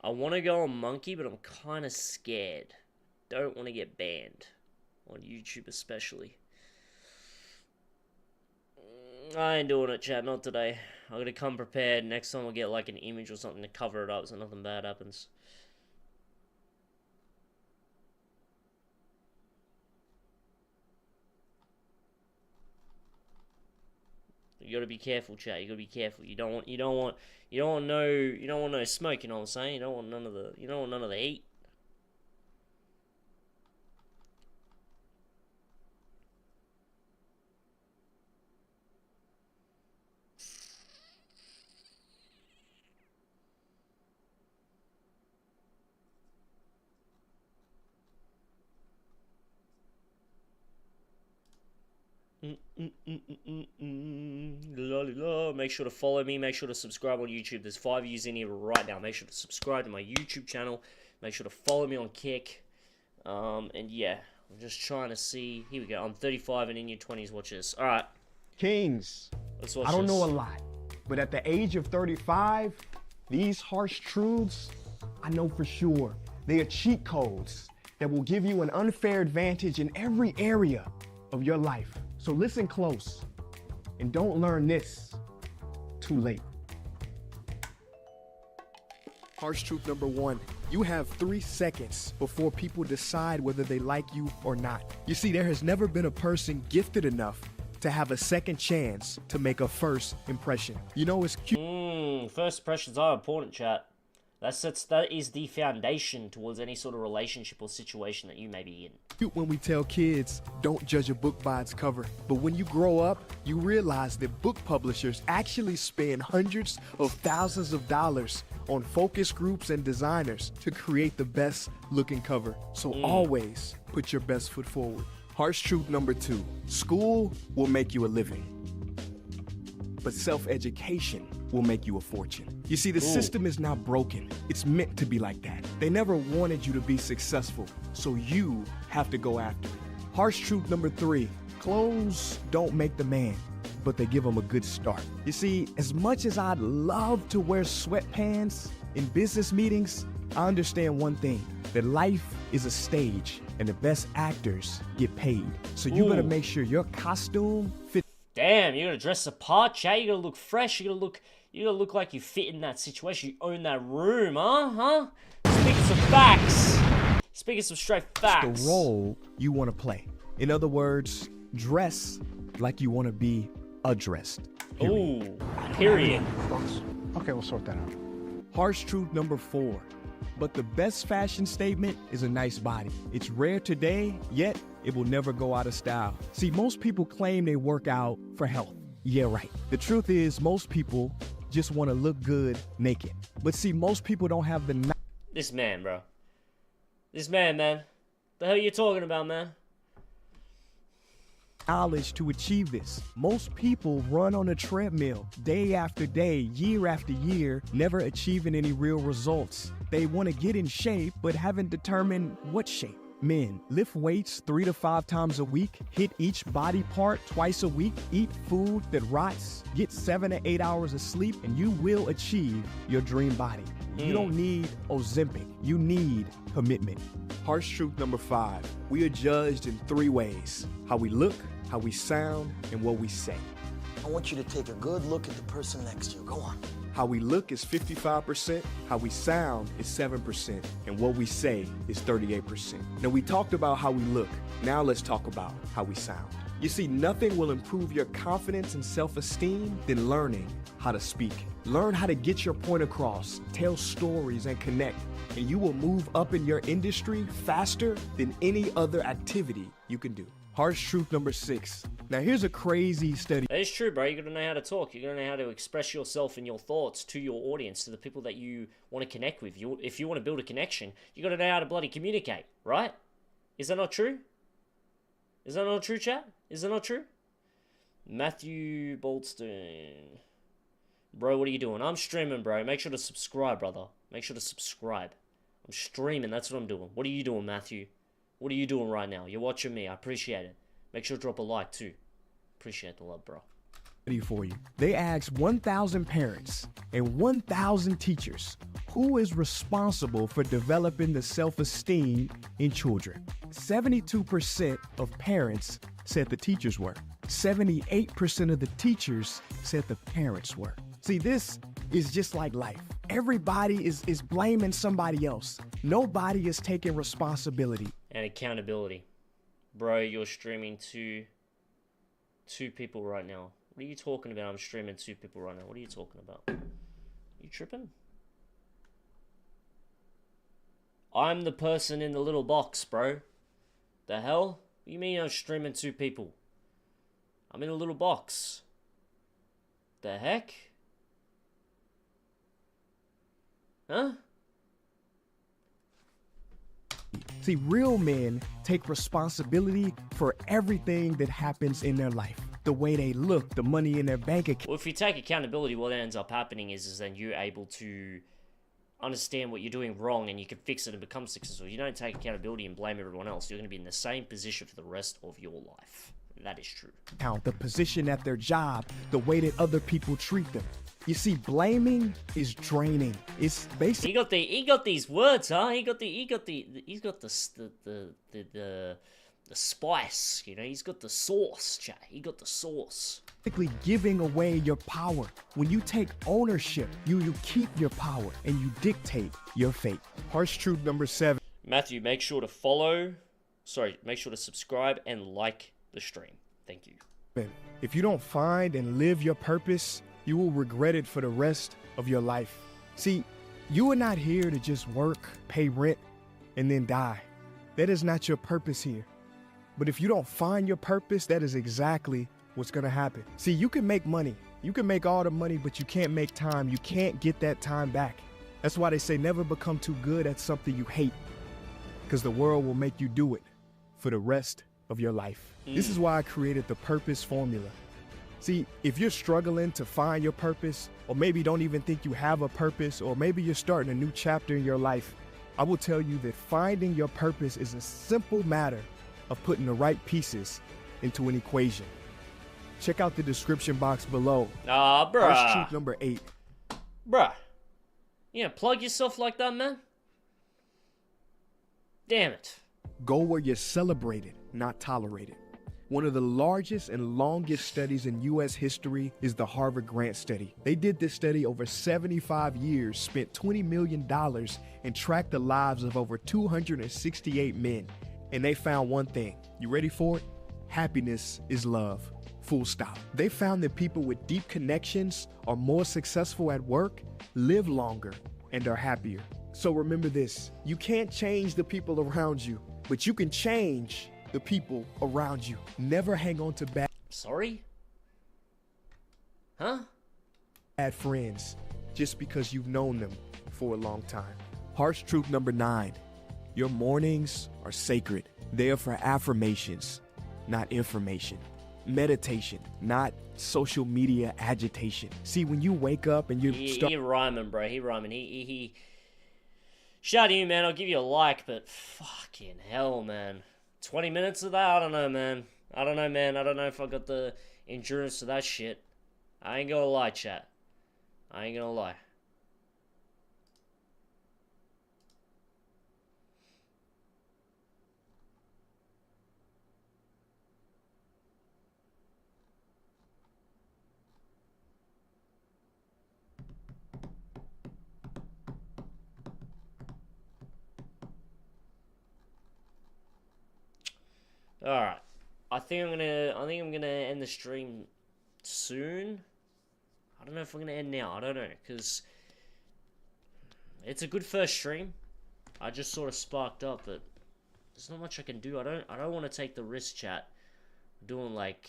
I want to go on Monkey, but I'm kind of scared. Don't want to get banned. On YouTube especially. I ain't doing it, chat. Not today. I'm going to come prepared. Next time I'll get like an image or something to cover it up so nothing bad happens. You gotta be careful, chat. You gotta be careful. You don't want no smoke. You know what I'm saying? You don't want none of the heat. Make sure to follow me. Make sure to subscribe on YouTube. There's 5 views in here right now. Make sure to subscribe to my YouTube channel. Make sure to follow me on Kick. And yeah, I'm just trying to see. Here we go. I'm 35 and in your 20s. Watch this. All right. Kings, Let's watch I don't this. know a lot, but at the age of 35, these harsh truths, I know for sure, they are cheat codes that will give you an unfair advantage in every area of your life. So listen close and don't learn this too late. Harsh truth number 1, you have 3 seconds before people decide whether they like you or not. You see, there has never been a person gifted enough to have a second chance to make a first impression. You know, it's cute. First impressions are important, chat. That is the foundation towards any sort of relationship or situation that you may be in. Cute when we tell kids, don't judge a book by its cover. But when you grow up, you realize that book publishers actually spend hundreds of thousands of dollars on focus groups and designers to create the best looking cover. So always put your best foot forward. Harsh truth number 2, school will make you a living, but self-education will make you a fortune. You see, the system is not broken. It's meant to be like that. They never wanted you to be successful, so you have to go after it. Harsh truth number 3, clothes don't make the man, but they give him a good start. You see, as much as I'd love to wear sweatpants in business meetings, I understand one thing, that life is a stage and the best actors get paid. So you better make sure your costume fits. Damn, you gotta dress the part, chat. You gotta look fresh. You gotta look like you fit in that situation. You own that room, huh? Speaking some facts. Speaking some straight facts. The role you want to play. In other words, dress like you want to be addressessed. Ooh, period. Okay, we'll sort that out. Harsh truth number 4. But the best fashion statement is a nice body. It's rare today, yet it will never go out of style. See, most people claim they work out for health. Yeah, right. The truth is, most people just want to look good naked. But see, most people don't have the This man, bro. This man. The hell you talking about, man? knowledge to achieve this. Most people run on a treadmill day after day, year after year, never achieving any real results. They want to get in shape, but haven't determined what shape. Men, lift weights 3 to 5 times a week, hit each body part twice a week, eat food that rots, get 7 to 8 hours of sleep, and you will achieve your dream body. You don't need Ozempic, you need commitment. Harsh truth number 5, we are judged in 3 ways: how we look, how we sound, and what we say. I want you to take a good look at the person next to you. Go on. How we look is 55%, how we sound is 7%, and what we say is 38%. Now, we talked about how we look. Now let's talk about how we sound. You see, nothing will improve your confidence and self-esteem than learning how to speak. Learn how to get your point across, tell stories, and connect, and you will move up in your industry faster than any other activity you can do. Harsh truth number 6. Now here's a crazy study. That is true, bro. You gotta know how to talk. You gotta know how to express yourself and your thoughts to your audience, to the people that you want to connect with. If you want to build a connection, you gotta know how to bloody communicate, right? Is that not true? Is that not true, chat? Is that not true? Matthew Boldston. Bro, what are you doing? I'm streaming, bro. Make sure to subscribe, brother. Make sure to subscribe. I'm streaming. That's what I'm doing. What are you doing, Matthew? What are you doing right now? You're watching me. I appreciate it. Make sure to drop a like, too. Appreciate the love, bro. for you. They asked 1,000 parents and 1,000 teachers who is responsible for developing the self-esteem in children. 72% of parents said the teachers were. 78% of the teachers said the parents were. See, this is just like life. Everybody is blaming somebody else. Nobody is taking responsibility. And accountability. Bro, you're streaming to two people right now. What are you talking about? I'm streaming 2 people right now. What are you talking about? You tripping? I'm the person in the little box, bro. The hell? What do you mean I'm streaming 2 people? I'm in a little box. The heck? Huh? See, real men take responsibility for everything that happens in their life. The way they look, the money in their bank account. Well, if you take accountability, what ends up happening is then you're able to understand what you're doing wrong and you can fix it and become successful. You don't take accountability and blame everyone else. You're going to be in the same position for the rest of your life. That is true. The position at their job, the way that other people treat them. You see, blaming is draining. It's basically he got these words, huh? He's got the spice, you know. He's got the sauce, chat. He got the sauce. Basically giving away your power. When you take ownership, you keep your power and you dictate your fate. Harsh truth number 7. Matthew, make sure to follow. Make sure to subscribe and like the stream. Thank you. If you don't find and live your purpose, you will regret it for the rest of your life. See, you are not here to just work, pay rent, and then die. That is not your purpose here. But if you don't find your purpose, that is exactly what's gonna happen. See, you can make money. You can make all the money, but you can't make time. You can't get that time back. That's why they say never become too good at something you hate, because the world will make you do it for the rest of your life. This is why I created the purpose formula. See, if you're struggling to find your purpose, or maybe don't even think you have a purpose, or maybe you're starting a new chapter in your life, I will tell you that finding your purpose is a simple matter of putting the right pieces into an equation. Check out the description box below. Ah, bruh. Harsh truth number 8. Bruh. You gonna plug yourself like that, man? Damn it. Go where you're celebrated, not tolerated. One of the largest and longest studies in U.S. history is the Harvard Grant Study. They did this study over 75 years, spent $20 million, and tracked the lives of over 268 men. And they found one thing. You ready for it? Happiness is love. Full stop. They found that people with deep connections are more successful at work, live longer, and are happier. So remember this. You can't change the people around you, but you can change the people around you. Never hang on to bad friends just because you've known them for a long time. Harsh truth number 9. Your mornings are sacred. They are for affirmations, not information. Meditation, not social media agitation. See, when you wake up and He rhyming, bro. He rhyming. He shout out to you, man. I'll give you a like, but fucking hell, man. 20 minutes of that? I don't know, man. I don't know if I got the endurance to that shit. I ain't gonna lie, chat. I ain't gonna lie. Alright. I think I'm gonna end the stream soon. I don't know if I'm gonna end now. I don't know, because it's a good first stream. I just sort of sparked up, but there's not much I can do. I don't want to take the risk, chat, doing like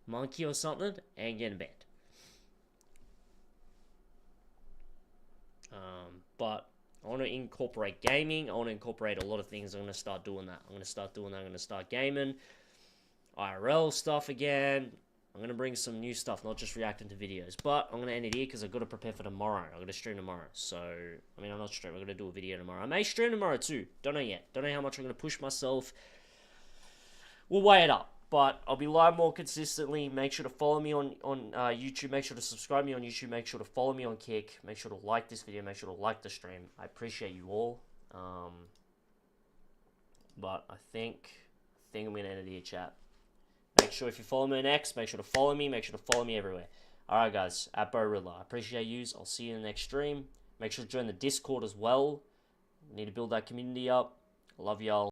monkey or something and getting banned. But I want to incorporate gaming. I want to incorporate a lot of things. I'm going to start doing that. I'm going to start gaming. IRL stuff again. I'm going to bring some new stuff, not just reacting to videos. But I'm going to end it here because I've got to prepare for tomorrow. I'm going to stream tomorrow. So, I mean, I'm not streaming. I'm going to do a video tomorrow. I may stream tomorrow too. Don't know yet. Don't know how much I'm going to push myself. We'll weigh it up. But I'll be live more consistently. Make sure to follow me on YouTube. Make sure to subscribe me on YouTube. Make sure to follow me on Kick. Make sure to like this video. Make sure to like the stream. I appreciate you all. But I think I'm going to end it here, chat. Make sure if you follow me on X, make sure to follow me. Make sure to follow me everywhere. Alright, guys. At Bo Riddler. I appreciate yous. I'll see you in the next stream. Make sure to join the Discord as well. We need to build that community up. I love y'all.